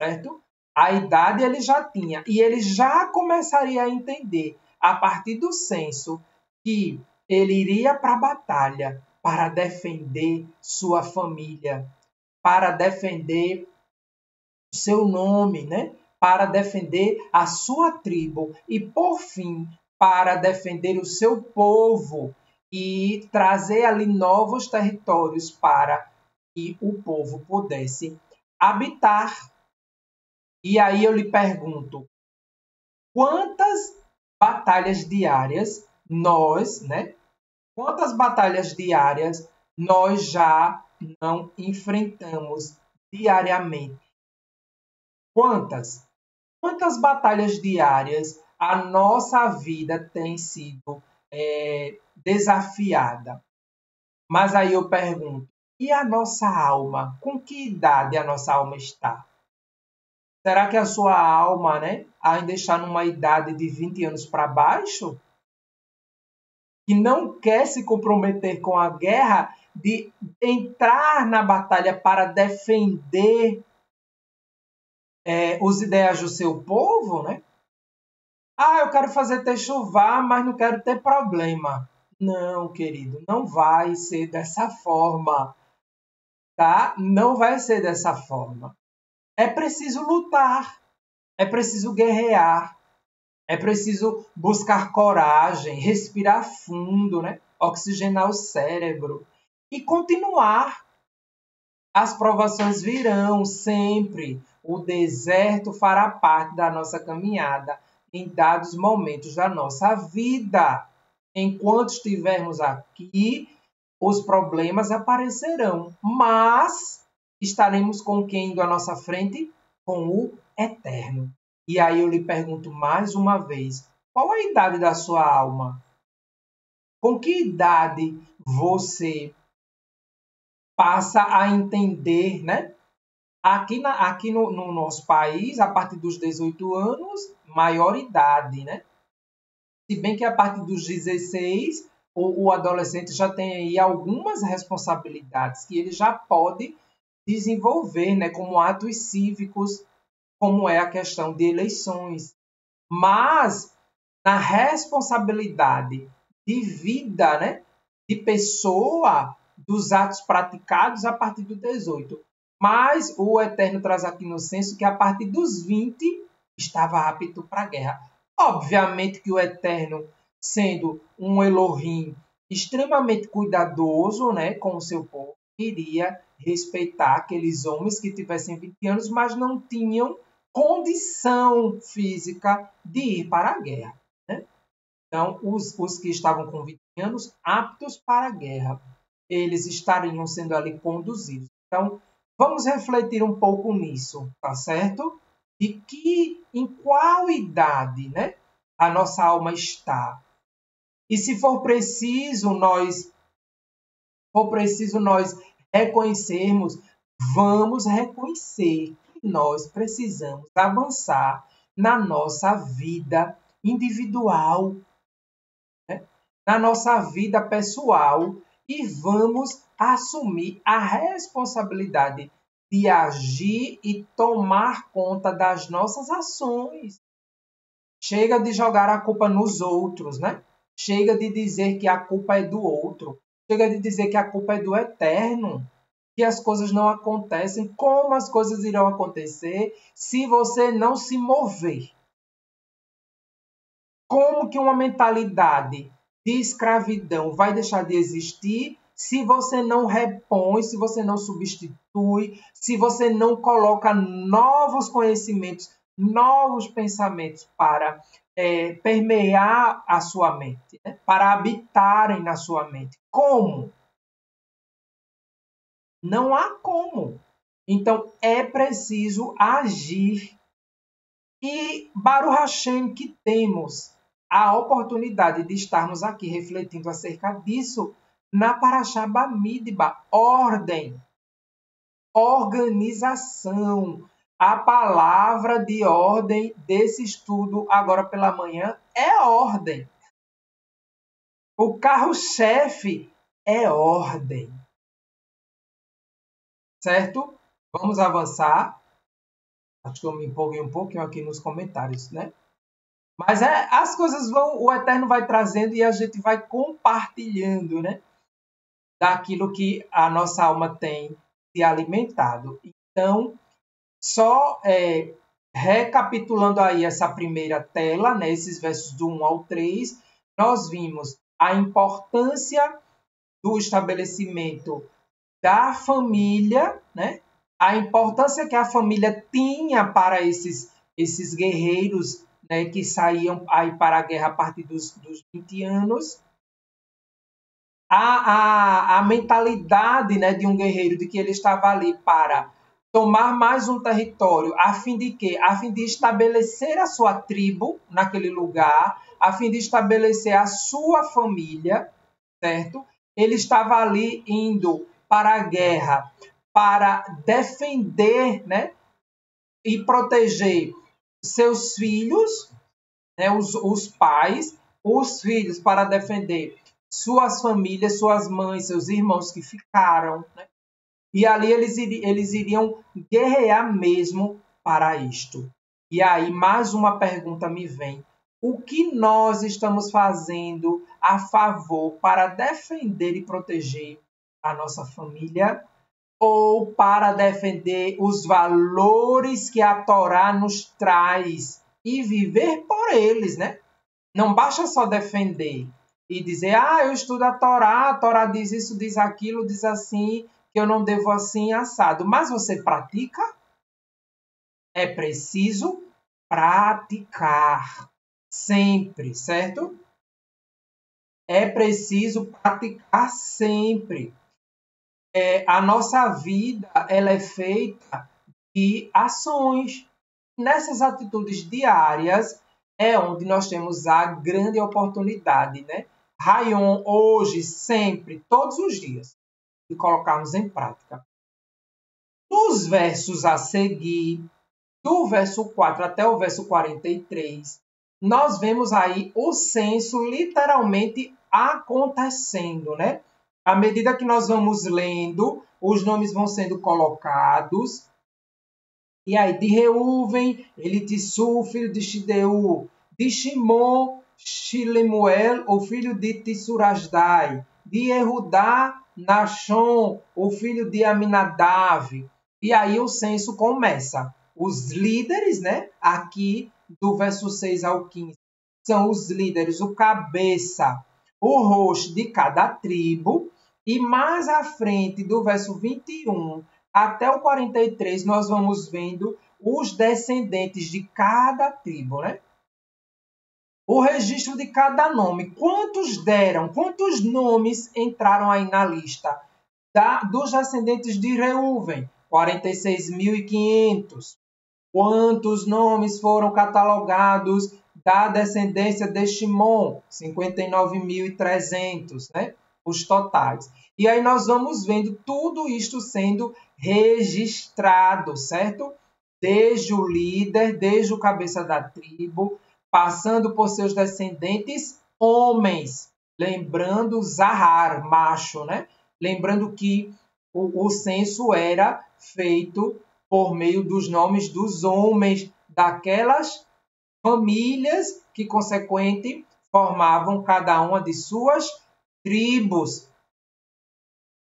certo? A idade ele já tinha e ele já começaria a entender a partir do censo que ele iria para a batalha para defender sua família, para defender o seu nome, né? Para defender a sua tribo e, por fim, para defender o seu povo e trazer ali novos territórios para que o povo pudesse habitar. E aí eu lhe pergunto, quantas batalhas diárias quantas batalhas diárias nós já não enfrentamos diariamente? Quantas? Quantas batalhas diárias a nossa vida tem sido desafiada? Mas aí eu pergunto, e a nossa alma? Com que idade a nossa alma está? Será que a sua alma, né, ainda está numa idade de 20 anos para baixo? Que não quer se comprometer com a guerra, de entrar na batalha para defender os ideais do seu povo, né? Ah, eu quero fazer techuvá, mas não quero ter problema. Não, querido, não vai ser dessa forma, tá? Não vai ser dessa forma. É preciso lutar, é preciso guerrear, é preciso buscar coragem, respirar fundo, né? Oxigenar o cérebro e continuar. As provações virão sempre. O deserto fará parte da nossa caminhada em dados momentos da nossa vida. Enquanto estivermos aqui, os problemas aparecerão, mas estaremos com quem indo à nossa frente? Com o Eterno. E aí eu lhe pergunto mais uma vez, qual a idade da sua alma? Com que idade você passa a entender, né? Aqui no nosso país, a partir dos 18 anos, maioridade, né? Se bem que a partir dos 16, o adolescente já tem aí algumas responsabilidades que ele já pode desenvolver, né? Como atos cívicos, como é a questão de eleições. Mas, na responsabilidade de vida, né? De pessoa, dos atos praticados a partir dos 18. Mas o Eterno traz aqui no censo que a partir dos 20 estava apto para a guerra. Obviamente que o Eterno, sendo um Elohim extremamente cuidadoso, né, com o seu povo, iria respeitar aqueles homens que tivessem 20 anos, mas não tinham condição física de ir para a guerra, né? Então, os que estavam com 20 anos aptos para a guerra, eles estariam sendo ali conduzidos. Então, vamos refletir um pouco nisso, tá certo? De que, em qual idade, né, a nossa alma está. E se for preciso nós reconhecermos, vamos reconhecer que nós precisamos avançar na nossa vida individual, né? Na nossa vida pessoal, e vamos assumir a responsabilidade de agir e tomar conta das nossas ações. Chega de jogar a culpa nos outros, né? Chega de dizer que a culpa é do outro. Chega de dizer que a culpa é do eterno. Que as coisas não acontecem. Como as coisas irão acontecer se você não se mover? Como que uma mentalidade de escravidão vai deixar de existir se você não repõe, se você não substitui, se você não coloca novos conhecimentos, novos pensamentos para permear a sua mente, né? Para habitarem na sua mente? Como? Não há como. Então, é preciso agir. E Baruch Hashem, que temos a oportunidade de estarmos aqui refletindo acerca disso na Parashá Bamidbar, ordem, organização. A palavra de ordem desse estudo agora pela manhã é ordem. O carro-chefe é ordem. Certo? Vamos avançar. Acho que eu me empolguei um pouquinho aqui nos comentários, né? Mas as coisas vão, o Eterno vai trazendo e a gente vai compartilhando, né? Daquilo que a nossa alma tem se alimentado. Então, só recapitulando aí essa primeira tela, né? Esses versos do 1 ao 3, nós vimos a importância do estabelecimento da família, né? A importância que a família tinha para esses guerreiros, né, que saíam aí para a guerra a partir dos 20 anos. A mentalidade, né, de um guerreiro, de que ele estava ali para tomar mais um território, a fim de quê? A fim de estabelecer a sua tribo naquele lugar, a fim de estabelecer a sua família, certo? Ele estava ali indo para a guerra para defender, né, e proteger seus filhos, né, os pais, os filhos para defender suas famílias, suas mães, seus irmãos que ficaram, né? E ali eles iriam guerrear mesmo para isto. E aí mais uma pergunta me vem. O que nós estamos fazendo a favor para defender e proteger a nossa família, ou para defender os valores que a Torá nos traz e viver por eles, né? Não basta só defender e dizer, eu estudo a Torá diz isso, diz aquilo, diz assim, que eu não devo assim, assado. Mas você pratica? É preciso praticar sempre, certo? É preciso praticar sempre. A nossa vida ela é feita de ações. Nessas atitudes diárias é onde nós temos a grande oportunidade, né? Rayon, hoje, sempre, todos os dias, de colocarmos em prática. Nos versos a seguir, do verso 4 até o verso 43, nós vemos aí o censo literalmente acontecendo, né? À medida que nós vamos lendo, os nomes vão sendo colocados. E aí, de Reuven, Elitissu, filho de Shideu, de Shimon, Shilemuel, o filho de Tissurasdai, de Erudá, Nachon, o filho de Aminadav. E aí o censo começa. Os líderes, né? Aqui do verso 6 ao 15, são os líderes, o cabeça, o rosto de cada tribo, e mais à frente, do verso 21 até o 43, nós vamos vendo os descendentes de cada tribo, né? O registro de cada nome. Quantos nomes entraram aí na lista dos descendentes de Reuven? 46.500. Quantos nomes foram catalogados da descendência de Shimon? 59.300, né? Os totais. E aí nós vamos vendo tudo isto sendo registrado, certo? Desde o líder, desde o cabeça da tribo, passando por seus descendentes homens, lembrando Zahar, macho, né? Lembrando que o censo era feito por meio dos nomes dos homens daquelas famílias que, consequente, formavam cada uma de suas tribos.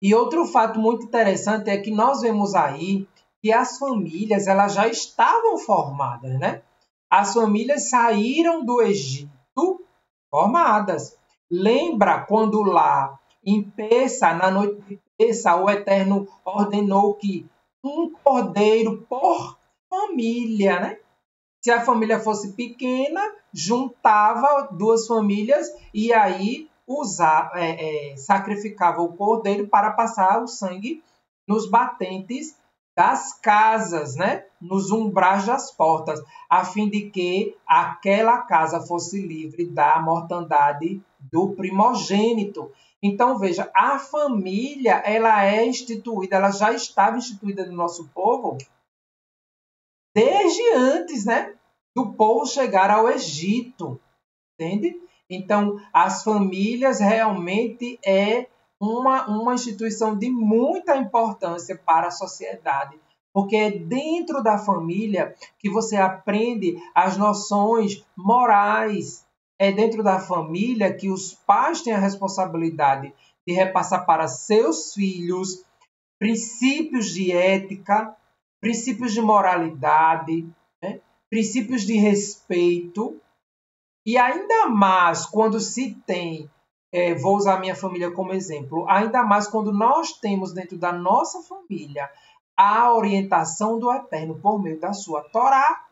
E outro fato muito interessante é que nós vemos aí que as famílias elas já estavam formadas, né? As famílias saíram do Egito formadas. Lembra quando lá em Pessa, na noite de Pessa, o Eterno ordenou que um cordeiro por família, né? Se a família fosse pequena, juntava duas famílias e aí sacrificava o cordeiro para passar o sangue nos batentes das casas, né? Nos umbrais das portas, a fim de que aquela casa fosse livre da mortandade do primogênito. Então, veja, a família, ela é instituída, ela já estava instituída no nosso povo desde antes, né, do povo chegar ao Egito, entende? Então, as famílias realmente é uma instituição de muita importância para a sociedade, porque é dentro da família que você aprende as noções morais, é dentro da família que os pais têm a responsabilidade de repassar para seus filhos princípios de ética, princípios de moralidade, né? Princípios de respeito, e ainda mais quando se tem, vou usar minha família como exemplo, ainda mais quando nós temos dentro da nossa família a orientação do Eterno por meio da sua Torá.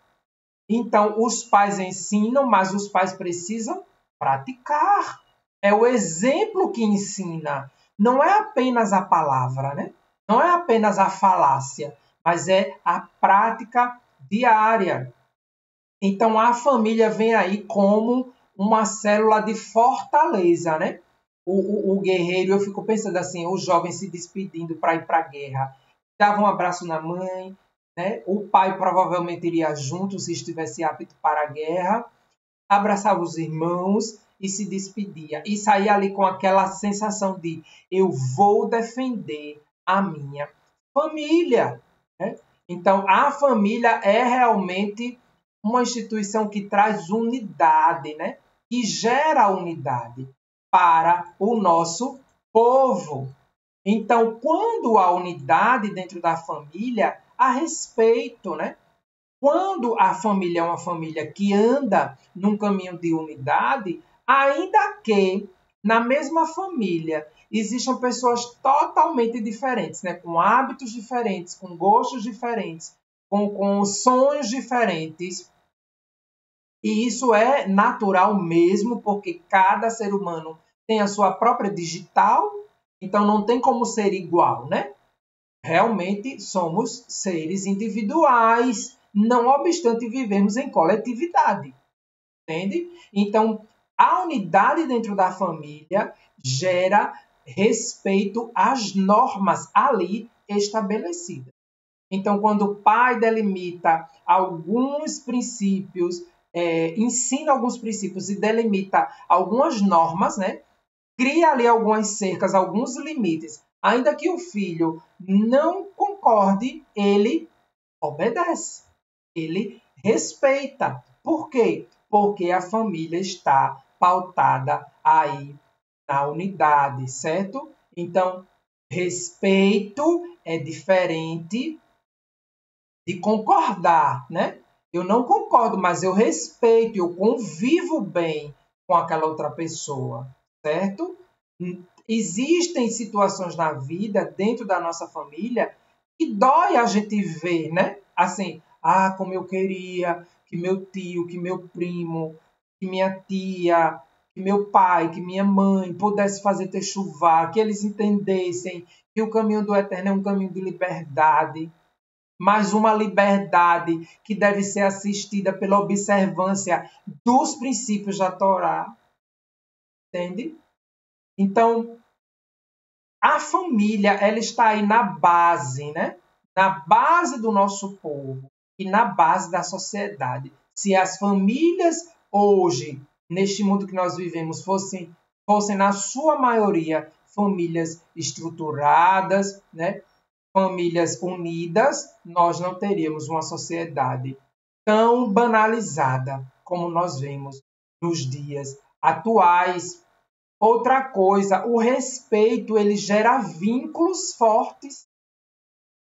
Então, os pais ensinam, mas os pais precisam praticar. É o exemplo que ensina, não é apenas a palavra, né? Não é apenas a falácia, mas é a prática diária. Então, a família vem aí como uma célula de fortaleza, né? O guerreiro, eu fico pensando assim, o jovem se despedindo para ir para a guerra, dava um abraço na mãe, né? O pai provavelmente iria junto se estivesse apto para a guerra, abraçava os irmãos e se despedia. E saía ali com aquela sensação de eu vou defender a minha família, né? Então, a família é realmente uma instituição que traz unidade, né? Que gera unidade para o nosso povo. Então, quando há unidade dentro da família, há respeito, né? Quando a família é uma família que anda num caminho de unidade, ainda que na mesma família existam pessoas totalmente diferentes, né? Com hábitos diferentes, com gostos diferentes, com sonhos diferentes. E isso é natural mesmo, porque cada ser humano tem a sua própria digital, então não tem como ser igual, né? Realmente somos seres individuais, não obstante vivemos em coletividade, entende? Então, a unidade dentro da família gera respeito às normas ali estabelecidas. Então, quando o pai delimita alguns princípios, ensina alguns princípios e delimita algumas normas, né? Cria ali algumas cercas, alguns limites. Ainda que o filho não concorde, ele obedece, ele respeita. Por quê? Porque a família está pautada aí na unidade, certo? Então, respeito é diferente de concordar, né? Eu não concordo, mas eu respeito, eu convivo bem com aquela outra pessoa, certo? Existem situações na vida, dentro da nossa família, que dói a gente ver, né? Assim, como eu queria que meu tio, que meu primo, que minha tia, que meu pai, que minha mãe pudesse fazer techuvá, que eles entendessem que o caminho do eterno é um caminho de liberdade, mas uma liberdade que deve ser assistida pela observância dos princípios da Torá, entende? Então, a família, ela está aí na base, né? Na base do nosso povo e na base da sociedade. Se as famílias hoje, neste mundo que nós vivemos, fossem na sua maioria famílias estruturadas, né? Famílias unidas, nós não teríamos uma sociedade tão banalizada como nós vemos nos dias atuais. Outra coisa, o respeito, ele gera vínculos fortes,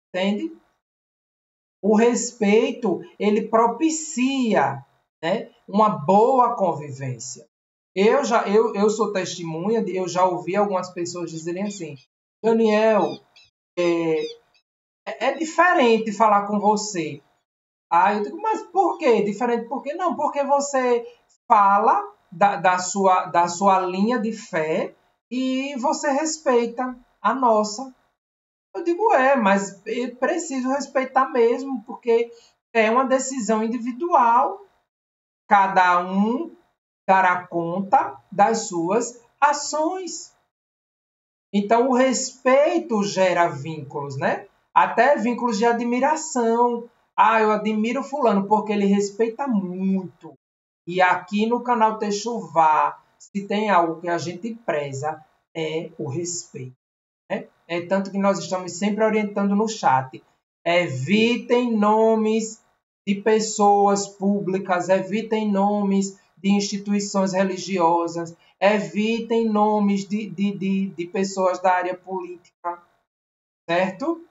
entende? O respeito, ele propicia, né, uma boa convivência. Eu sou testemunha, eu já ouvi algumas pessoas dizerem assim, Daniel, é diferente falar com você. Eu digo, mas por quê? Diferente por quê? Não, porque você fala da sua linha de fé e você respeita a nossa. Eu digo, mas eu preciso respeitar mesmo, porque é uma decisão individual. Cada um dará conta das suas ações. Então, o respeito gera vínculos, né? Até vínculos de admiração. Eu admiro fulano porque ele respeita muito. E aqui no canal Techuvá, se tem algo que a gente preza, é o respeito, né? É tanto que nós estamos sempre orientando no chat. Evitem nomes de pessoas públicas, evitem nomes de instituições religiosas, evitem nomes de pessoas da área política, certo?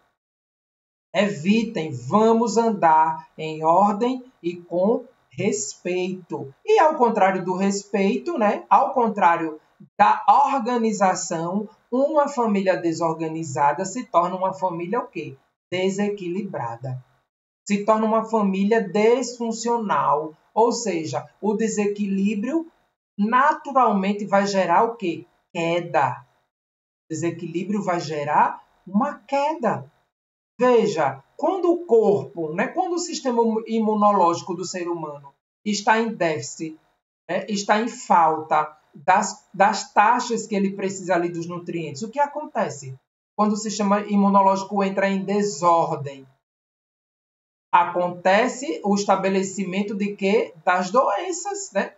Evitem, vamos andar em ordem e com respeito. E ao contrário do respeito, né? Ao contrário da organização, uma família desorganizada se torna uma família o quê? Desequilibrada. Se torna uma família disfuncional. Ou seja, o desequilíbrio naturalmente vai gerar o quê? Queda. Desequilíbrio vai gerar uma queda. Veja, quando o corpo, né, quando o sistema imunológico do ser humano está em déficit, né, está em falta das taxas que ele precisa ali dos nutrientes, o que acontece? Quando o sistema imunológico entra em desordem, acontece o estabelecimento de quê? Das doenças, né?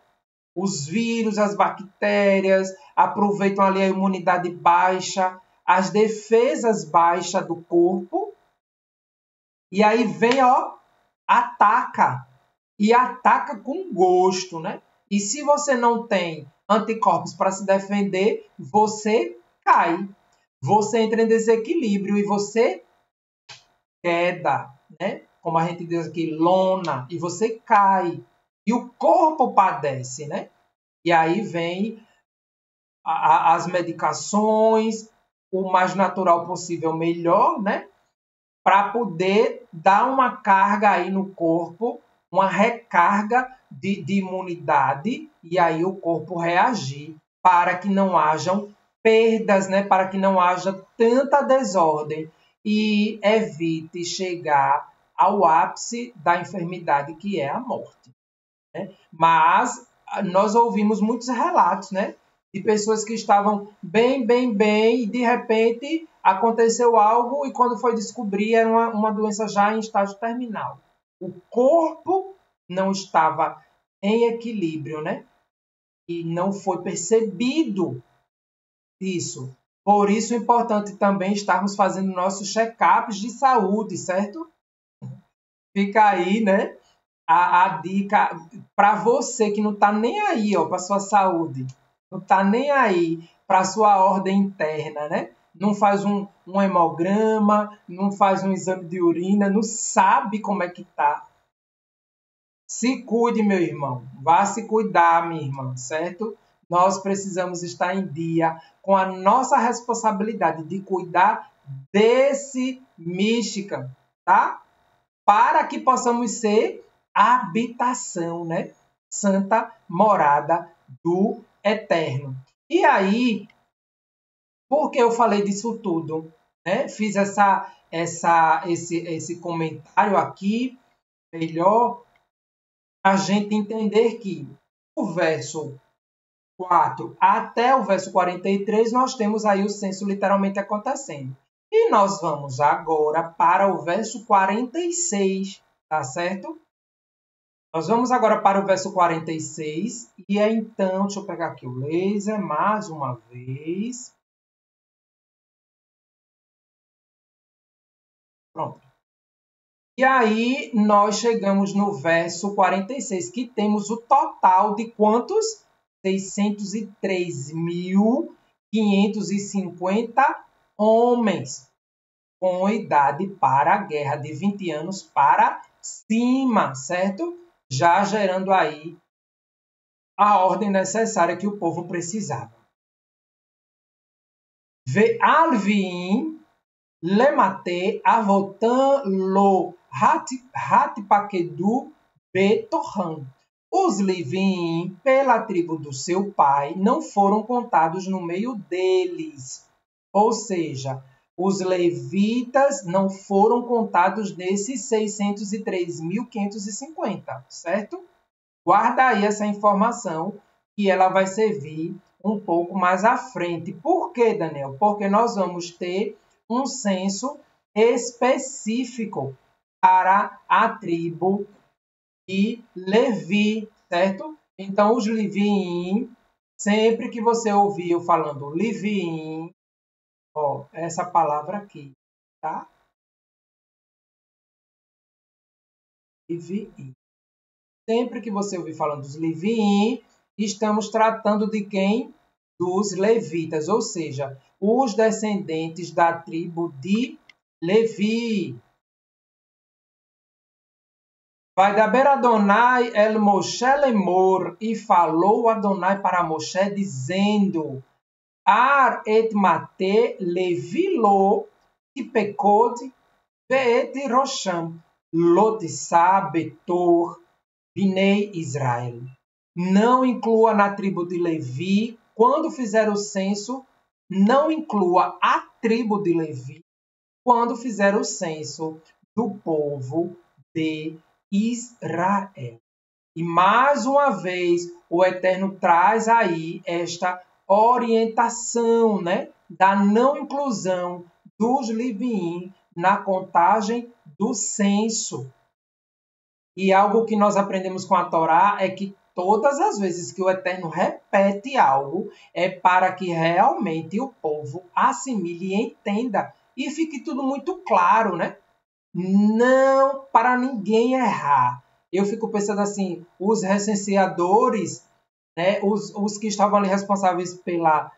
Os vírus, as bactérias aproveitam ali a imunidade baixa, as defesas baixas do corpo, e aí vem, ataca. E ataca com gosto, né? E se você não tem anticorpos para se defender, você cai. Você entra em desequilíbrio e você queda, né? Como a gente diz aqui, lona, e você cai. E o corpo padece, né? E aí vem as medicações, o mais natural possível, melhor, né? Para poder dar uma carga aí no corpo, uma recarga de imunidade, e aí o corpo reagir para que não hajam perdas, né? Para que não haja tanta desordem e evite chegar ao ápice da enfermidade, que é a morte, né? Mas nós ouvimos muitos relatos, né? De pessoas que estavam bem, bem, bem, e de repente aconteceu algo e quando foi descobrir era uma doença já em estágio terminal. O corpo não estava em equilíbrio, né? E não foi percebido isso. Por isso é importante também estarmos fazendo nossos check-ups de saúde, certo? Fica aí, né? A dica para você que não está nem aí, para sua saúde, não está nem aí para sua ordem interna, né? Não faz um hemograma, não faz um exame de urina, não sabe como é que tá. Se cuide, meu irmão. Vá se cuidar, minha irmã, certo? nós precisamos estar em dia com a nossa responsabilidade de cuidar desse Mishkan, tá? Para que possamos ser habitação, né? Santa morada do Eterno. E aí, por que eu falei disso tudo? Né? Fiz esse comentário aqui, melhor a gente entender que o verso 4 até o verso 43, nós temos aí o censo literalmente acontecendo. E nós vamos agora para o verso 46, tá certo? Nós vamos agora para o verso 46, e é então, deixa eu pegar aqui o laser mais uma vez. Pronto. E aí, nós chegamos no verso 46, que temos o total de quantos? 603.550 homens com idade para a guerra, de 20 anos para cima, certo? Já gerando aí a ordem necessária que o povo precisava. Ve'alviim lemate avotan lo hatpakedu betorram. Os Livim, pela tribo do seu pai, não foram contados no meio deles. Ou seja, os levitas não foram contados nesses 603.550, certo? Guarda aí essa informação, que ela vai servir um pouco mais à frente. Por quê, Daniel? Porque nós vamos ter um censo específico para a tribo de Levi, certo? Então, os Livim, sempre que você ouvir eu falando Livim, ó, essa palavra aqui, tá? Livim. Sempre que você ouvir falando dos Livim, estamos tratando de quem? Dos levitas, ou seja, os descendentes da tribo de Levi. Vai daber Adonai el Moshe lemor, e falou Adonai para Moshe, dizendo: Ar et mate levilo tipekod veet rosham lotissá betor binei Israel. Não inclua na tribo de Levi, quando fizer o censo, não inclua a tribo de Levi quando fizer o censo do povo de Israel. E mais uma vez, o Eterno traz aí esta orientação, né, da não inclusão dos Livim na contagem do censo. E algo que nós aprendemos com a Torá é que todas as vezes que o Eterno repete algo, é para que realmente o povo assimile e entenda. E fique tudo muito claro, né? Não para ninguém errar. Eu fico pensando assim, os recenseadores, né, os que estavam ali responsáveis pela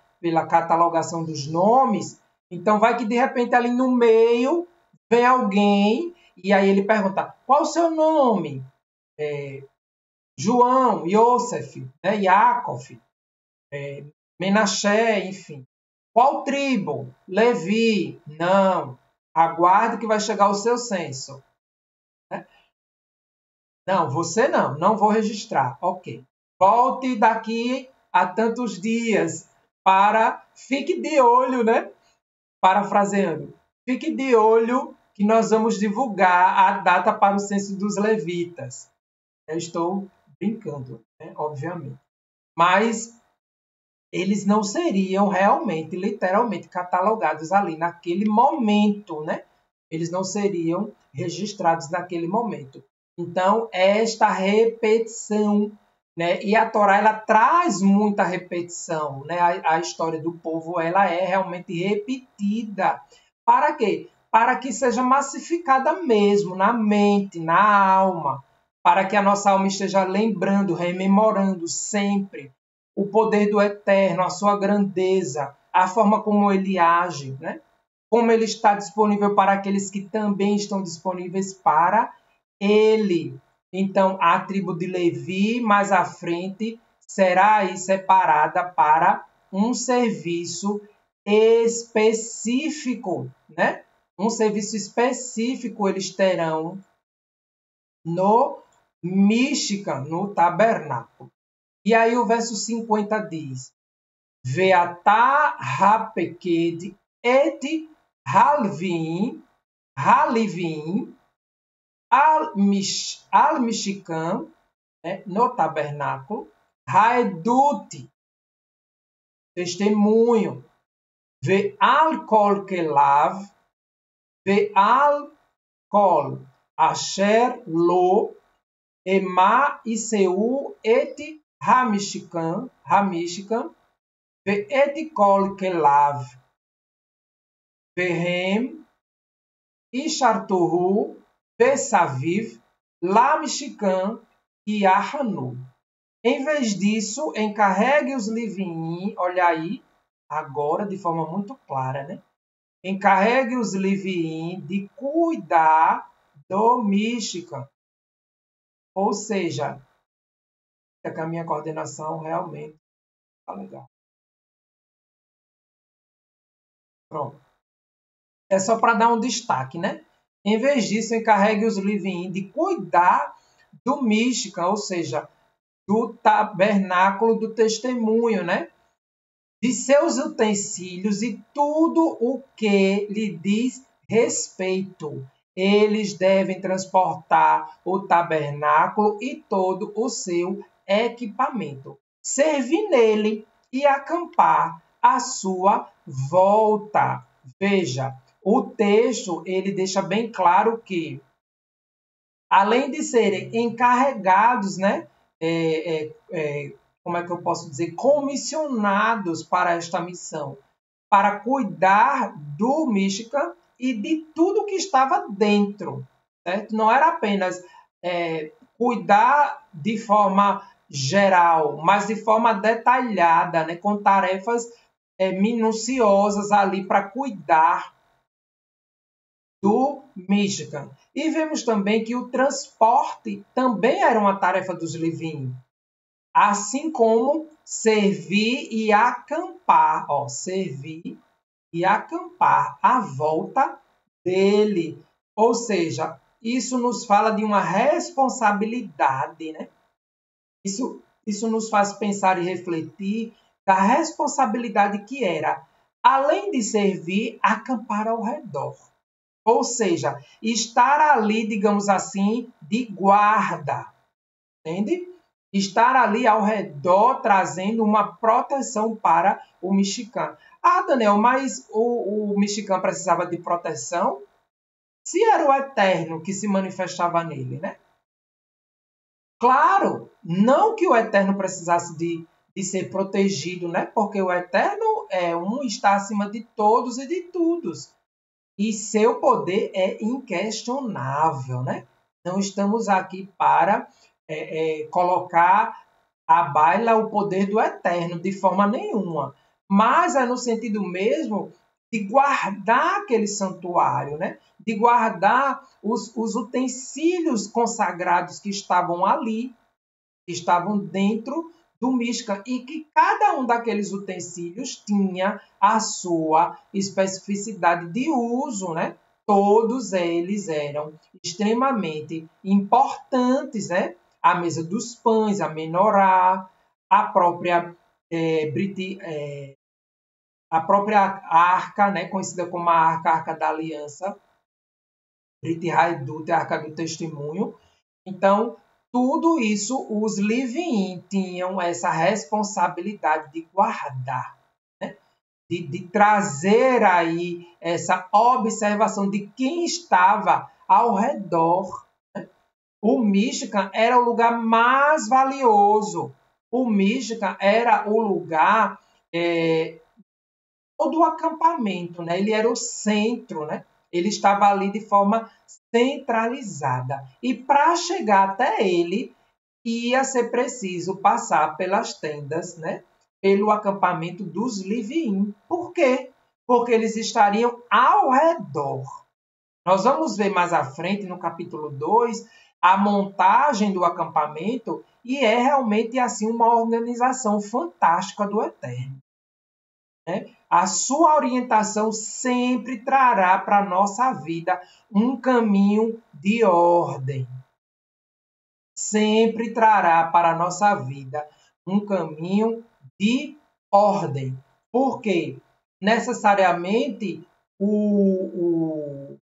catalogação dos nomes, então vai que de repente ali no meio vem alguém e aí ele pergunta, qual o seu nome? João, Yosef, né, Yaakov, Menaché, enfim. Qual tribo? Levi. Não. Aguarde que vai chegar o seu censo. Não, você não. Não vou registrar. Ok. Volte daqui a tantos dias para... Fique de olho, né? Parafraseando. Fique de olho que nós vamos divulgar a data para o censo dos levitas. Eu estou brincando, né? Obviamente. Mas eles não seriam realmente, literalmente, catalogados ali naquele momento, né? Eles não seriam registrados naquele momento. Então, esta repetição, né? E a Torá, ela traz muita repetição, né? A história do povo, ela é realmente repetida. Para quê? Para que seja massificada mesmo na mente, na alma, para que a nossa alma esteja lembrando, rememorando sempre o poder do Eterno, a sua grandeza, a forma como ele age, né? Como ele está disponível para aqueles que também estão disponíveis para ele. Então, a tribo de Levi, mais à frente, será aí separada para um serviço específico, né? Um serviço específico eles terão no Mishkan, no tabernáculo. E aí o verso 50 diz: Veatá hapeked et halvim al-Mishkan, né, no tabernáculo, haedut, testemunho, ve'al kol kelav, ve'al kol asher lo, ema iseu et hamishkan, ve'et kol kelav, vehem ishartuhu, ve'saviv, la mishkan e ahanu. Em vez disso, encarregue os Leviim, olha aí, agora de forma muito clara, né? Encarregue os Leviim de cuidar do Mishkan. Ou seja, é que a minha coordenação realmente está legal. Pronto. É só para dar um destaque, né? Em vez disso, encarregue os Leviim de cuidar do Mishkan, ou seja, do tabernáculo do testemunho, né? De seus utensílios e tudo o que lhe diz respeito. Eles devem transportar o tabernáculo e todo o seu equipamento, servir nele e acampar à sua volta. Veja, o texto ele deixa bem claro que, além de serem encarregados, né, como é que eu posso dizer, comissionados para esta missão, para cuidar do Mishkan e de tudo que estava dentro, certo? Não era apenas cuidar de forma geral, mas de forma detalhada, né, com tarefas minuciosas ali para cuidar do Mishkan. E vemos também que o transporte também era uma tarefa dos Leviim, assim como servir e acampar, servir e acampar à volta dele. Ou seja, isso nos fala de uma responsabilidade, né? Isso nos faz pensar e refletir da responsabilidade que era, além de servir, acampar ao redor. Ou seja, estar ali, digamos assim, de guarda, entende? Estar ali ao redor, trazendo uma proteção para o Mishkan. Ah, Daniel, mas o Mishkan precisava de proteção? Se era o Eterno que se manifestava nele, né? Claro, não que o Eterno precisasse de ser protegido, né? Porque o Eterno está acima de todos e de todos. E seu poder é inquestionável, né? Não estamos aqui para colocar à baila o poder do Eterno, de forma nenhuma. Mas é no sentido mesmo de guardar aquele santuário, né? De guardar os utensílios consagrados que estavam ali, que estavam dentro do Mishkan, e que cada um daqueles utensílios tinha a sua especificidade de uso, né? Todos eles eram extremamente importantes, né? A mesa dos pães, a menorá, a própria arca, né? Conhecida como a arca da aliança, Brit Haedut, a arca do testemunho. Então, tudo isso, os Leviim tinham essa responsabilidade de guardar, né? de trazer aí essa observação de quem estava ao redor. Né? O Mishkan era o lugar mais valioso. O Mishkan era o lugar do acampamento, né? Ele era o centro, né? Ele estava ali de forma centralizada. E para chegar até ele, ia ser preciso passar pelas tendas, né? Pelo acampamento dos Leviim. Por quê? Porque eles estariam ao redor. Nós vamos ver mais à frente, no capítulo 2, a montagem do acampamento e é realmente assim uma organização fantástica do Eterno. A sua orientação sempre trará para a nossa vida um caminho de ordem. Sempre trará para a nossa vida um caminho de ordem. Porque necessariamente o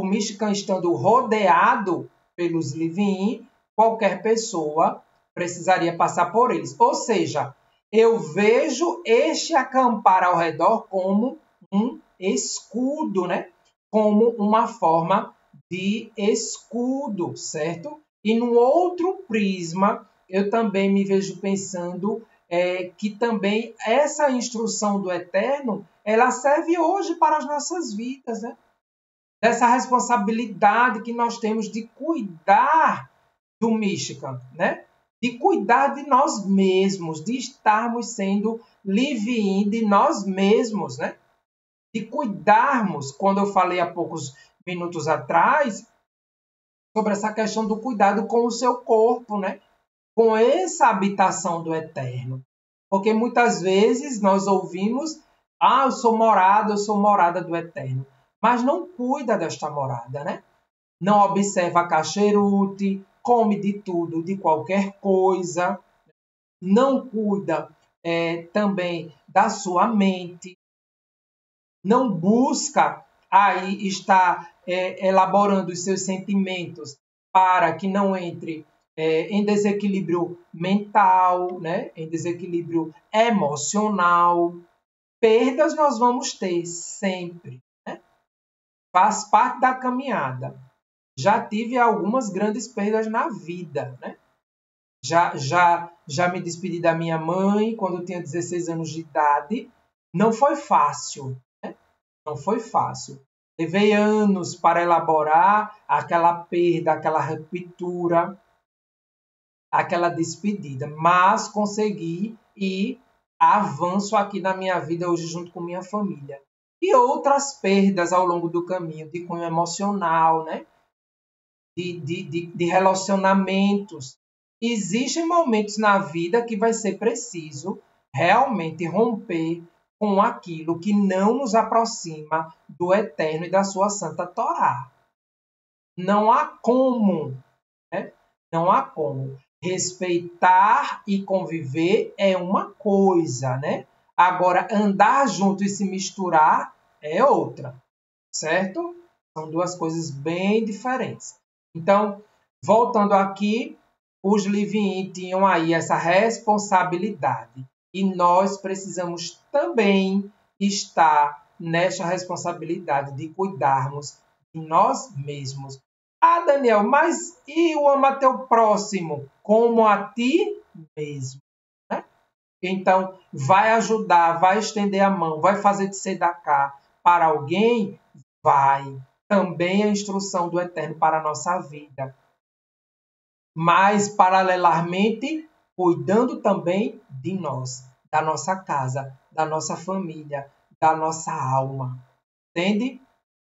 Michigan estando rodeado pelos Livin, qualquer pessoa precisaria passar por eles. Ou seja, eu vejo este acampar ao redor como um escudo, né? Como uma forma de escudo, certo? E no outro prisma, eu também me vejo pensando que também essa instrução do Eterno, ela serve hoje para as nossas vidas, né? Dessa responsabilidade que nós temos de cuidar do Michigan, né? De cuidar de nós mesmos, de estarmos sendo livre de nós mesmos, né? De cuidarmos, quando eu falei há poucos minutos atrás, sobre essa questão do cuidado com o seu corpo, né? Com essa habitação do Eterno. Porque muitas vezes nós ouvimos, eu sou morada do Eterno. Mas não cuida desta morada, né? Não observa cacheirute, come de tudo, de qualquer coisa. Não cuida também da sua mente. Não busca aí estar elaborando os seus sentimentos para que não entre em desequilíbrio mental, né? Em desequilíbrio emocional. Perdas nós vamos ter sempre, né? Faz parte da caminhada. Já tive algumas grandes perdas na vida, né? Já me despedi da minha mãe quando eu tinha 16 anos de idade. Não foi fácil, né? Não foi fácil. Levei anos para elaborar aquela perda, aquela ruptura, aquela despedida, mas consegui e avanço aqui na minha vida hoje junto com minha família. E outras perdas ao longo do caminho, de cunho emocional, né? De relacionamentos. Existem momentos na vida que vai ser preciso realmente romper com aquilo que não nos aproxima do Eterno e da sua Santa Torá. Não há como, né? Não há como. Respeitar e conviver é uma coisa, né? Agora, andar junto e se misturar é outra, certo? São duas coisas bem diferentes. Então, voltando aqui, os Livin tinham aí essa responsabilidade. E nós precisamos também estar nessa responsabilidade de cuidarmos de nós mesmos. Daniel, mas e o ama teu próximo como a ti mesmo? Né? Então, vai ajudar, vai estender a mão, vai fazer de sedacá para alguém? Vai. Também a instrução do Eterno para a nossa vida. Mas, paralelamente, cuidando também de nós, da nossa casa, da nossa família, da nossa alma. Entende?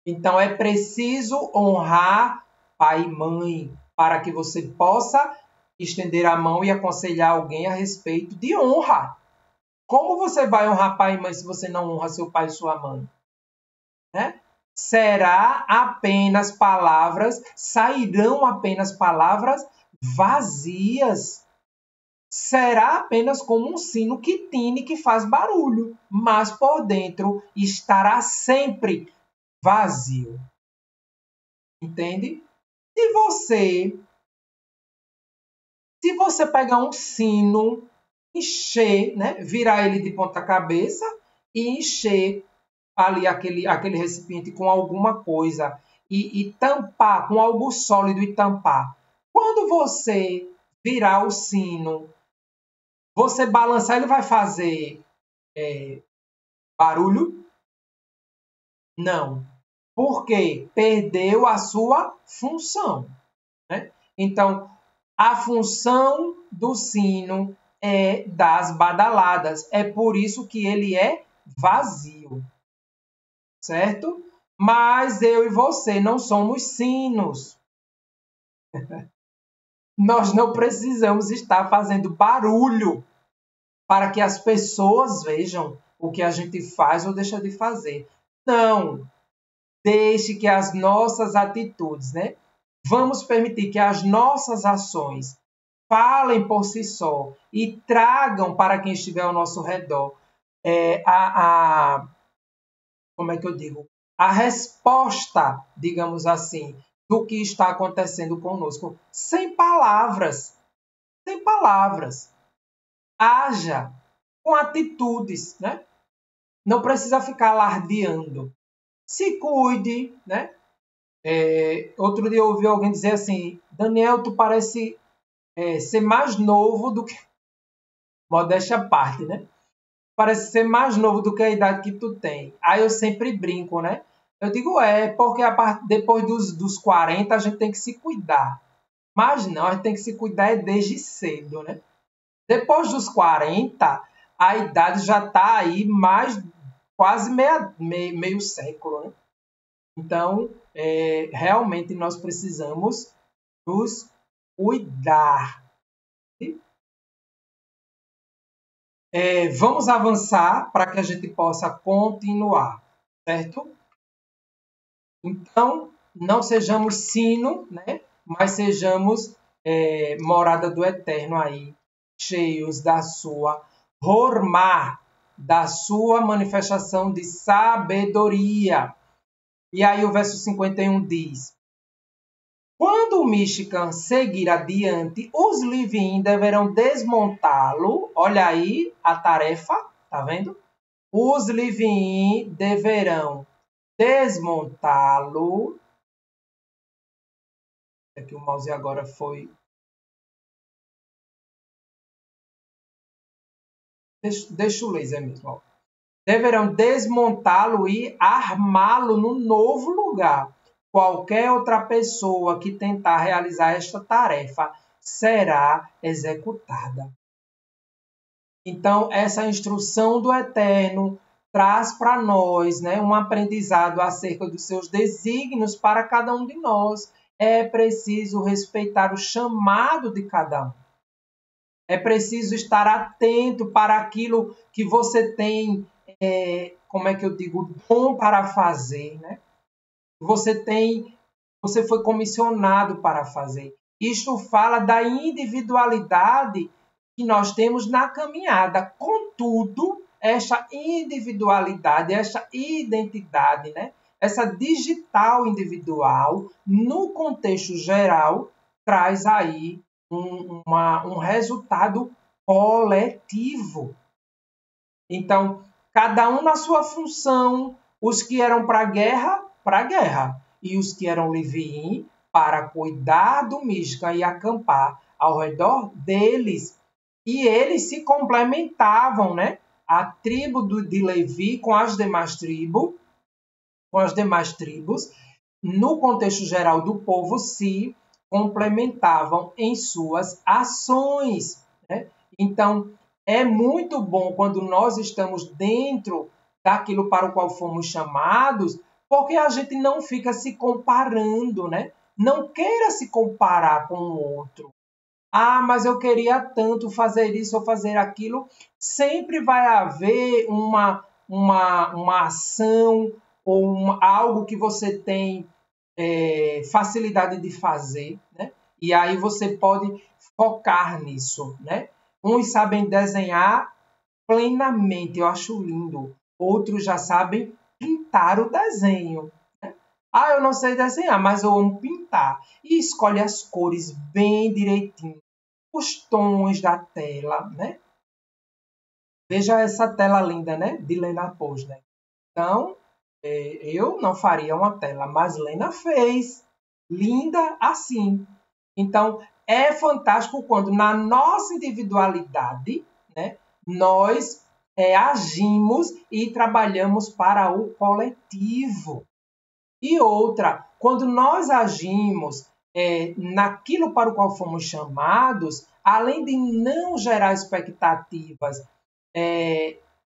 Então, é preciso honrar pai e mãe para que você possa estender a mão e aconselhar alguém a respeito de honra. Como você vai honrar pai e mãe se você não honra seu pai e sua mãe? Né? Será apenas palavras, sairão apenas palavras vazias. Será apenas como um sino que tine, que faz barulho, mas por dentro estará sempre vazio. Entende? Se você pegar um sino, encher, né, virar ele de ponta cabeça e encher ali aquele recipiente com alguma coisa e tampar com algo sólido e tampar. Quando você virar o sino, você balançar, ele vai fazer barulho? Não. Porque perdeu a sua função. Né? Então, a função do sino é das badaladas. É por isso que ele é vazio. Certo? Mas eu e você não somos sinos. Nós não precisamos estar fazendo barulho para que as pessoas vejam o que a gente faz ou deixa de fazer. Não. Deixe que as nossas atitudes, né? Vamos permitir que as nossas ações falem por si só e tragam para quem estiver ao nosso redor como é que eu digo? A resposta, digamos assim, do que está acontecendo conosco. Sem palavras. Sem palavras. Haja com atitudes, né? Não precisa ficar alardeando. Se cuide, né? Outro dia eu ouvi alguém dizer assim, Daniel, tu parece ser mais novo do que... Modéstia à parte, né? Parece ser mais novo do que a idade que tu tem. Aí eu sempre brinco, né? Eu digo, porque depois dos 40 a gente tem que se cuidar. Mas não, a gente tem que se cuidar desde cedo, né? Depois dos 40, a idade já está aí mais quase meio século, né? Então, realmente nós precisamos nos cuidar. Vamos avançar para que a gente possa continuar, certo? Então, não sejamos sino, né? Mas sejamos morada do Eterno aí, cheios da sua hormá, da sua manifestação de sabedoria. E aí o verso 51 diz: quando o Michigan seguir adiante, os Livin deverão desmontá-lo. Olha aí a tarefa, tá vendo? Os Livin deverão desmontá-lo. Aqui o mouse agora foi... Deixa o laser mesmo. Ó. Deverão desmontá-lo e armá-lo no novo lugar. Qualquer outra pessoa que tentar realizar esta tarefa será executada. Então, essa instrução do Eterno traz para nós, né, um aprendizado acerca dos seus desígnios para cada um de nós. É preciso respeitar o chamado de cada um. É preciso estar atento para aquilo que você tem, como é que eu digo, dom para fazer, né? Você foi comissionado para fazer. Isto fala da individualidade que nós temos na caminhada. Contudo, esta individualidade, esta identidade, né? Essa digital individual, no contexto geral, traz aí um resultado coletivo. Então, cada um na sua função, os que eram para a guerra, e os que eram Leviim, para cuidar do Misca e acampar ao redor deles. E eles se complementavam, né? A tribo de Levi com as demais tribos, no contexto geral do povo, se complementavam em suas ações, né? Então, é muito bom quando nós estamos dentro daquilo para o qual fomos chamados, porque a gente não fica se comparando, né? Não queira se comparar com o outro. Ah, mas eu queria tanto fazer isso ou fazer aquilo. Sempre vai haver uma ação ou algo que você tem facilidade de fazer, né? E aí você pode focar nisso, né? Uns sabem desenhar plenamente, eu acho lindo. Outros já sabem pintar o desenho. Né? Ah, eu não sei desenhar, mas eu amo pintar. E escolhe as cores bem direitinho, os tons da tela, né? Veja essa tela linda, né? De Lena Posner. Então, eu não faria uma tela, mas Lena fez. Linda assim. Então, é fantástico quando na nossa individualidade, né, nós agimos e trabalhamos para o coletivo. E outra, quando nós agimos naquilo para o qual fomos chamados, além de não gerar expectativas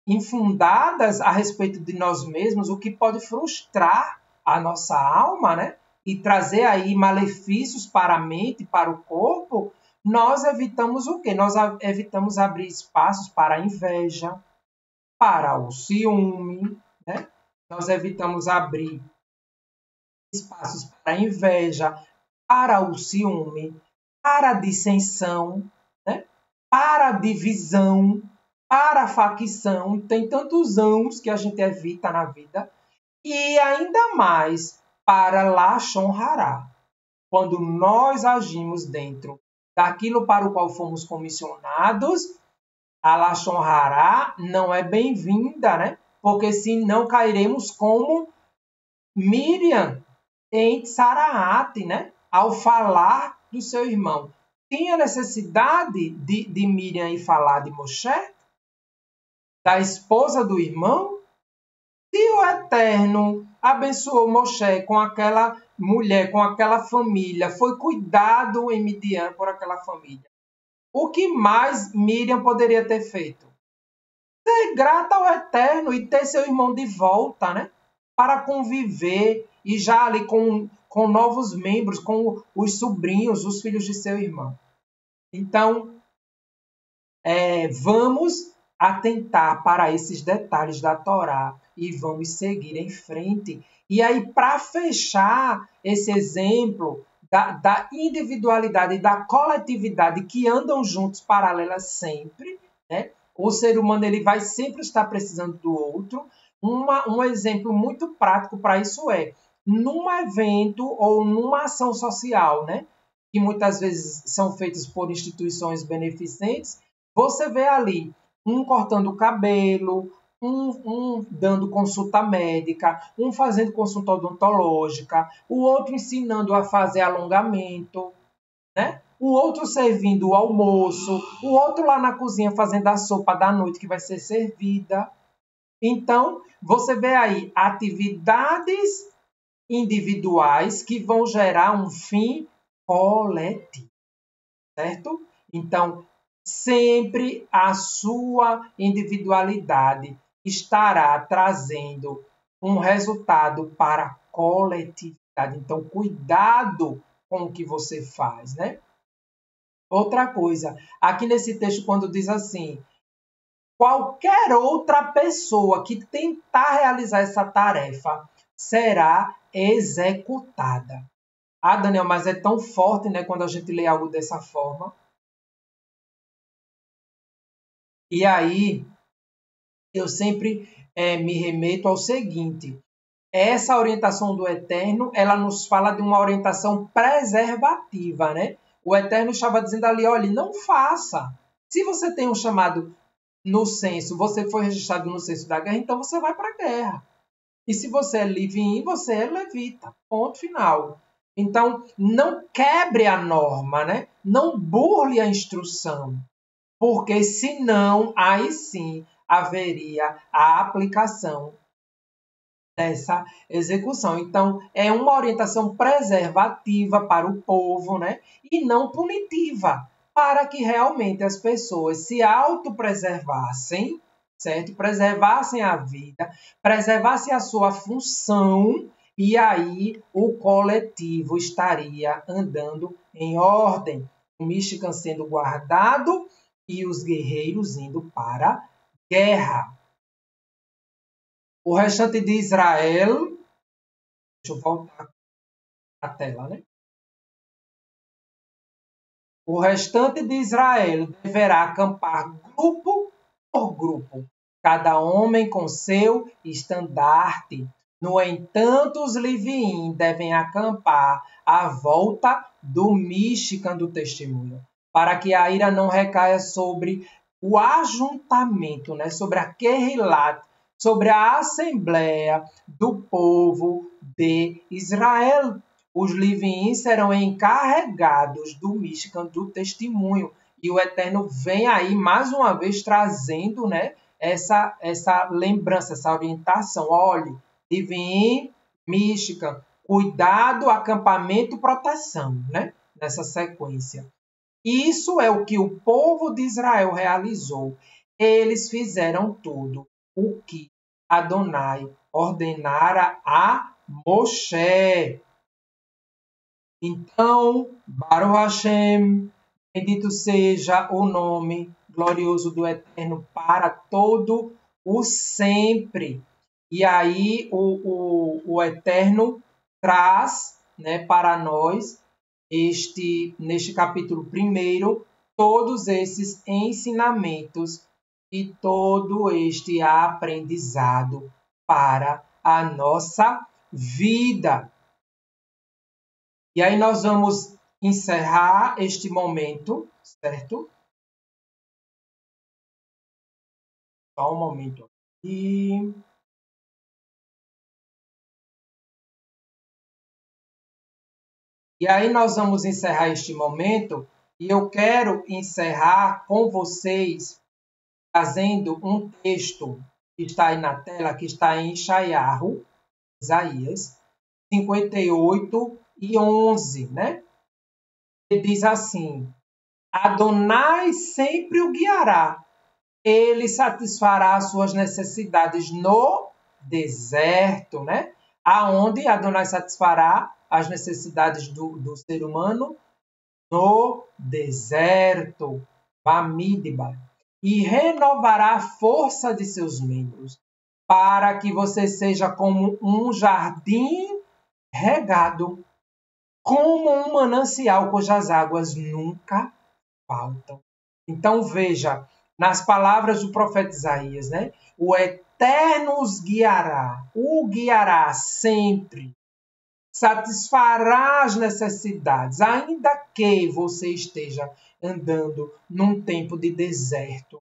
infundadas a respeito de nós mesmos, o que pode frustrar a nossa alma, né? e trazer aí malefícios para a mente, para o corpo, nós evitamos o quê? Nós evitamos abrir espaços para a inveja, para o ciúme, né? Nós evitamos abrir espaços para a inveja, para o ciúme, para a dissensão, né? Para a divisão, para a facção. Tem tantos ãos que a gente evita na vida. E ainda mais para Lashon Hará. Quando nós agimos dentro daquilo para o qual fomos comissionados, a Lashon Hará não é bem-vinda, né? Porque senão cairemos como Miriam em Tsaraate, né? Ao falar do seu irmão. Tinha necessidade de Miriam ir falar de Moshe? Da esposa do irmão? Se o Eterno abençoou Moshe com aquela mulher, com aquela família, foi cuidado em Midian por aquela família, o que mais Miriam poderia ter feito? Ser grata ao Eterno e ter seu irmão de volta, né? Para conviver e já ali com novos membros, com os sobrinhos, os filhos de seu irmão. Então, vamos atentar para esses detalhes da Torá e vamos seguir em frente. E aí, para fechar esse exemplo da individualidade e da coletividade que andam juntos, paralelas sempre, né? O ser humano ele vai sempre estar precisando do outro. Um exemplo muito prático para isso num evento ou numa ação social, né? Que muitas vezes são feitas por instituições beneficentes, você vê ali um cortando o cabelo, um dando consulta médica, um fazendo consulta odontológica, o outro ensinando a fazer alongamento, né? O outro servindo o almoço, o outro lá na cozinha fazendo a sopa da noite que vai ser servida. Então, você vê aí atividades individuais que vão gerar um fim coletivo, certo? Então, sempre a sua individualidade estará trazendo um resultado para a coletividade. Então, cuidado com o que você faz, né? Outra coisa, aqui nesse texto, quando diz assim, qualquer outra pessoa que tentar realizar essa tarefa será executada. Ah, Daniel, mas é tão forte, né, quando a gente lê algo dessa forma. E aí, eu sempre me remeto ao seguinte, essa orientação do Eterno, ela nos fala de uma orientação preservativa, né? O Eterno estava dizendo ali, olha, não faça. Se você tem um chamado no censo, você foi registrado no censo da guerra, então você vai para a guerra. E se você é levim, você é levita. Ponto final. Então, não quebre a norma, né? Não burle a instrução. Porque senão, aí sim, haveria a aplicação dessa execução. Então, é uma orientação preservativa para o povo, né? E não punitiva, para que realmente as pessoas se autopreservassem, certo? Preservassem a vida, preservassem a sua função, e aí o coletivo estaria andando em ordem. O Michigan sendo guardado e os guerreiros indo para a guerra. O restante de Israel... Deixa eu voltar a tela, né? O restante de Israel deverá acampar grupo por grupo, cada homem com seu estandarte. No entanto, os leviim devem acampar à volta do Mishkan do testemunho, para que a ira não recaia sobre o ajuntamento, né? Sobre a Kehilat, sobre a assembleia do povo de Israel. Os leviins serão encarregados do Mishkan do testemunho. E o Eterno vem aí, mais uma vez, trazendo, né, essa lembrança, essa orientação. Olhe, Levim, Mishkan, cuidado, acampamento, proteção, né, nessa sequência. Isso é o que o povo de Israel realizou. Eles fizeram tudo o que Adonai ordenara a Moshe. Então, Baruch Hashem, bendito seja o nome glorioso do Eterno para todo o sempre. E aí o Eterno traz, né, para nós, neste capítulo 1, todos esses ensinamentos e todo este aprendizado para a nossa vida. E aí nós vamos encerrar este momento, certo? Só um momento aqui. E aí nós vamos encerrar este momento e eu quero encerrar com vocês trazendo um texto que está aí na tela, que está em Isaías 58:11, né? Ele diz assim: Adonai sempre o guiará, ele satisfará as suas necessidades no deserto, né? Aonde Adonai satisfará as necessidades do ser humano? No deserto, Bamidbar, e renovará a força de seus membros, para que você seja como um jardim regado, como um manancial cujas águas nunca faltam. Então veja, nas palavras do profeta Isaías, né? O Eterno os guiará, o guiará sempre, satisfará as necessidades, ainda que você esteja andando num tempo de deserto.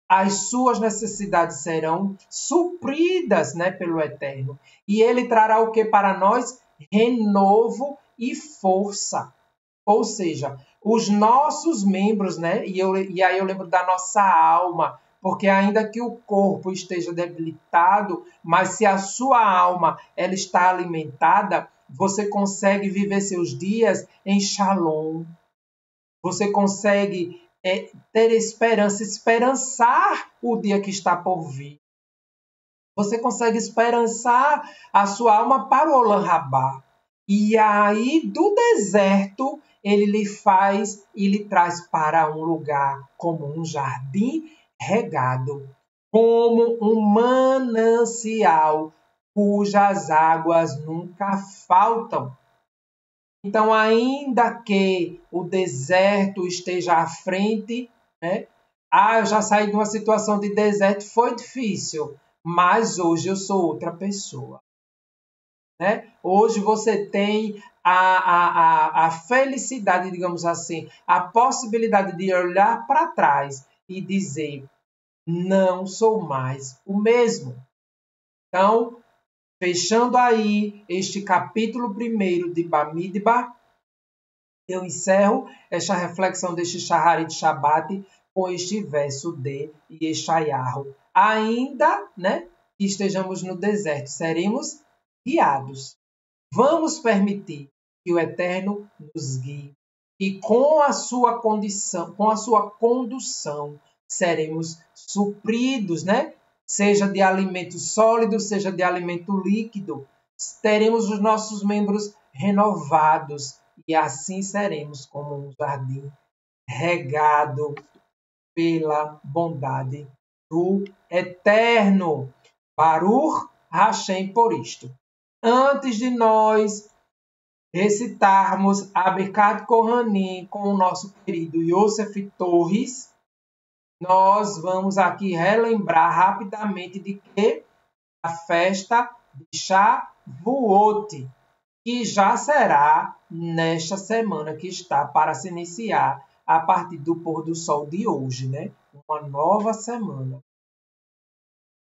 As suas necessidades serão supridas, né, pelo Eterno. E ele trará o que para nós? Renovo e força. Ou seja, os nossos membros, né? E aí eu lembro da nossa alma, porque ainda que o corpo esteja debilitado, mas se a sua alma ela está alimentada, você consegue viver seus dias em shalom. Você consegue ter esperança, esperançar o dia que está por vir. Você consegue esperançar a sua alma para o Olam Rabá. E aí, do deserto, ele lhe faz e lhe traz para um lugar como um jardim regado, como um manancial cujas águas nunca faltam. Então, ainda que o deserto esteja à frente, né? Eu já saí de uma situação de deserto, foi difícil, mas hoje eu sou outra pessoa. Né? Hoje você tem a felicidade, digamos assim, a possibilidade de olhar para trás e dizer: não sou mais o mesmo. Então, fechando aí este capítulo 1 de Bamidbar, eu encerro esta reflexão deste Shaharit Shabbat com este verso de Yeshayahu. Ainda, né, que estejamos no deserto, seremos guiados. Vamos permitir que o Eterno nos guie e com a sua condição, com a sua condução, seremos supridos, né? Seja de alimento sólido, seja de alimento líquido. Teremos os nossos membros renovados e assim seremos como um jardim regado pela bondade do Eterno. Baruch Hashem por isto. Antes de nós recitarmos a Birkat Kohanim com o nosso querido Yosef Torres, nós vamos aqui relembrar rapidamente de que a festa de Shavuot, que já será nesta semana que está para se iniciar a partir do pôr do sol de hoje, né? Uma nova semana.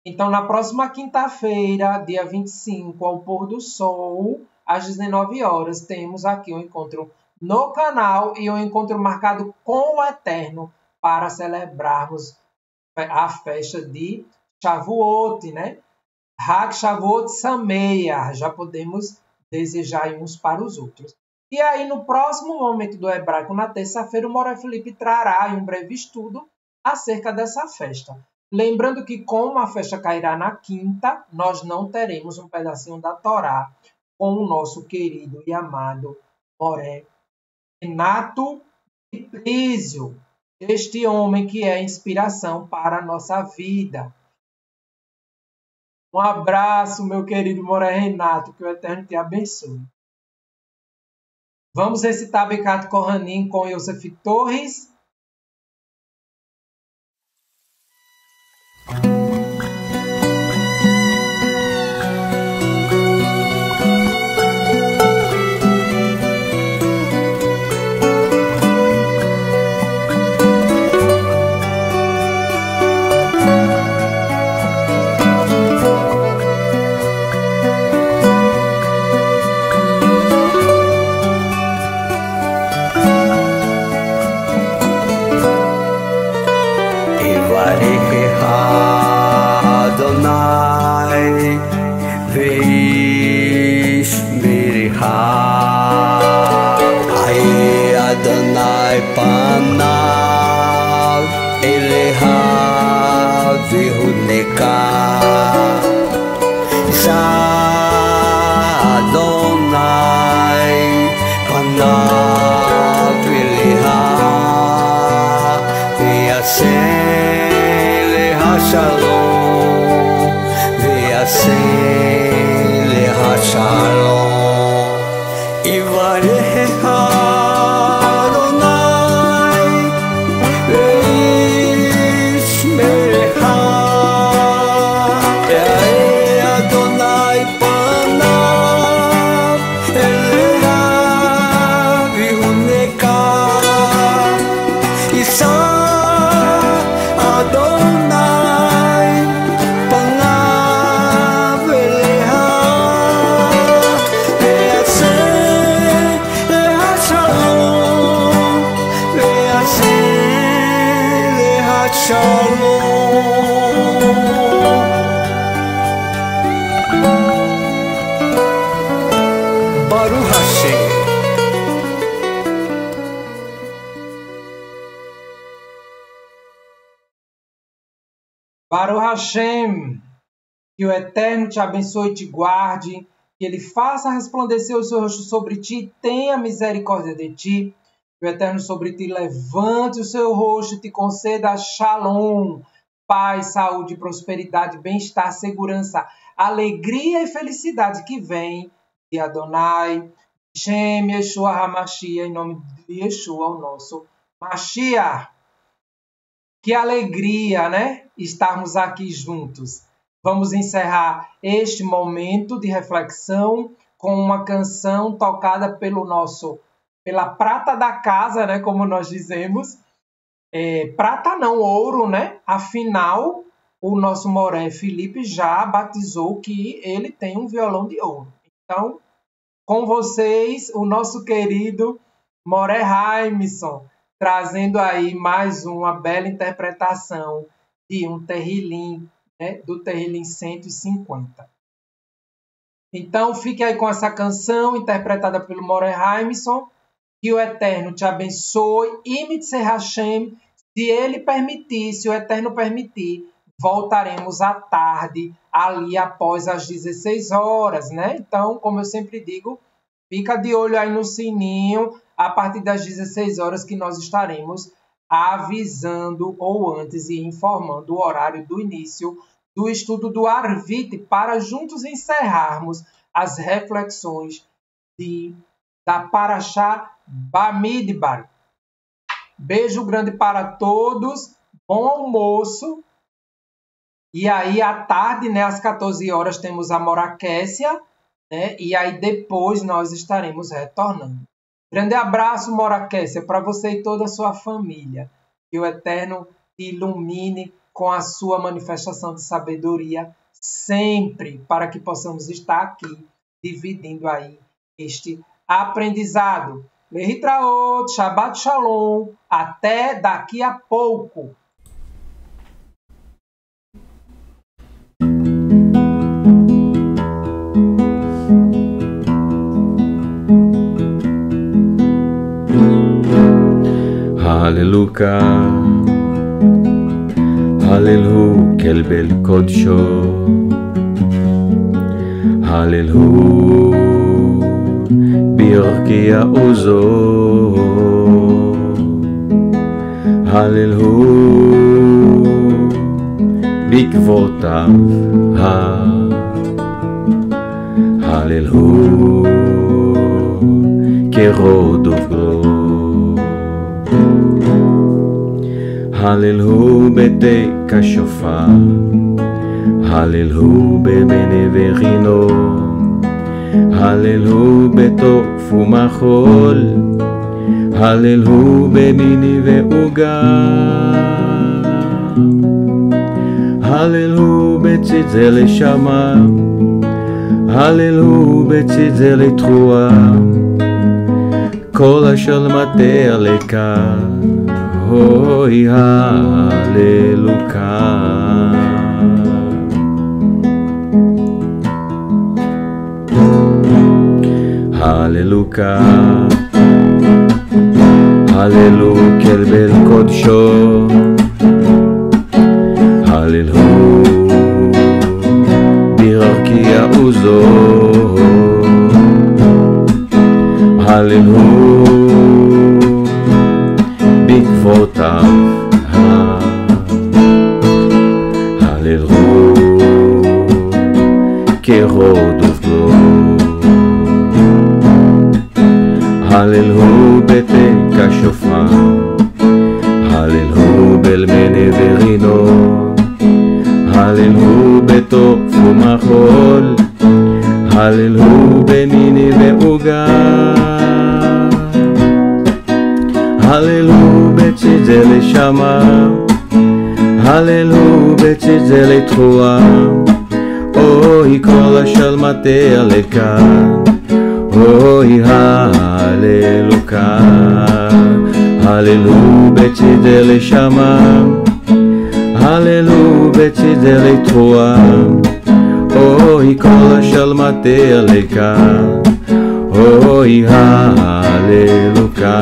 Então, na próxima quinta-feira, dia 25, ao pôr do sol, às 19 horas, temos aqui um encontro no canal e um encontro marcado com o Eterno para celebrarmos a festa de Shavuot, né? Hag Shavuot Sameach, já podemos desejar uns para os outros. E aí, no próximo momento do hebraico, na terça-feira, o Moré Felipe trará um breve estudo acerca dessa festa. Lembrando que, como a festa cairá na quinta, nós não teremos um pedacinho da Torá com o nosso querido e amado Moré Renato de Prísio, este homem que é inspiração para a nossa vida. Um abraço, meu querido Moré Renato, que o Eterno te abençoe. Vamos recitar Becat Kohanim com Yosef Torres. Baruch Hashem, que o Eterno te abençoe e te guarde, que Ele faça resplandecer o seu rosto sobre ti e tenha misericórdia de ti. Que o Eterno sobre ti levante o seu rosto e te conceda shalom, paz, saúde, prosperidade, bem-estar, segurança, alegria e felicidade que vem de Adonai, Shem, Yeshua HaMashiach, em nome de Yeshua, o nosso Mashiach. Que alegria, né? Estarmos aqui juntos. Vamos encerrar este momento de reflexão com uma canção tocada pela prata da casa, né? Como nós dizemos. Prata não, ouro, né? Afinal, o nosso Moré Felipe já batizou que ele tem um violão de ouro. Então, com vocês, o nosso querido Moré Raimson, trazendo aí mais uma bela interpretação de um Terrilim, né, do Terrilim 150. Então, fique aí com essa canção interpretada pelo Moré Raimson. Que o Eterno te abençoe. E Mitzvah Hashem, se Ele permitir, se o Eterno permitir, voltaremos à tarde, ali após as 16 horas, né? Então, como eu sempre digo, fica de olho aí no sininho, a partir das 16 horas que nós estaremos avisando ou antes e informando o horário do início do estudo do Arvit, para juntos encerrarmos as reflexões da Parashá Bamidbar. Beijo grande para todos, bom almoço. E aí, à tarde, né, às 14 horas, temos a Moraquécia, né? E aí, depois, nós estaremos retornando. Grande abraço, Moraquécia, para você e toda a sua família. Que o Eterno te ilumine com a sua manifestação de sabedoria sempre, para que possamos estar aqui dividindo aí este aprendizado. Lehitraot, Shabbat Shalom, até daqui a pouco. Hallelujah, Hallelujah, kel bel kodsho, Hallelujah, בירכיה עוזו, הללו בעקבותיו, הללו כרודוף גרו, הללו בתיק השופר, הללו במנה ורינו, הללו בתוף ומחול, הללו במיני ועוגה, הללו בציצה לשמה, הללו בציצה לתרועה, כל אשר מטה לקה, אוי הללוקה. הללוקה, הללו כלבל קודשו, הללו בירכיה עוזו, הללו בעקבותיו, הללו כרודוף גרו, הללו בתיק השופר, הללו במנה ורינו, הללו בתוף ומחול, הללו במיני ועוגה, הללו בציצה לשמה, הללו בציצה לתרועה, אוי כל אשר מטה לכאן, אוי הללוקה, הללו בציצה לשמה, הללו בציצה לתרועה, אוי כל אשר מטה לכאן, אוי הללוקה.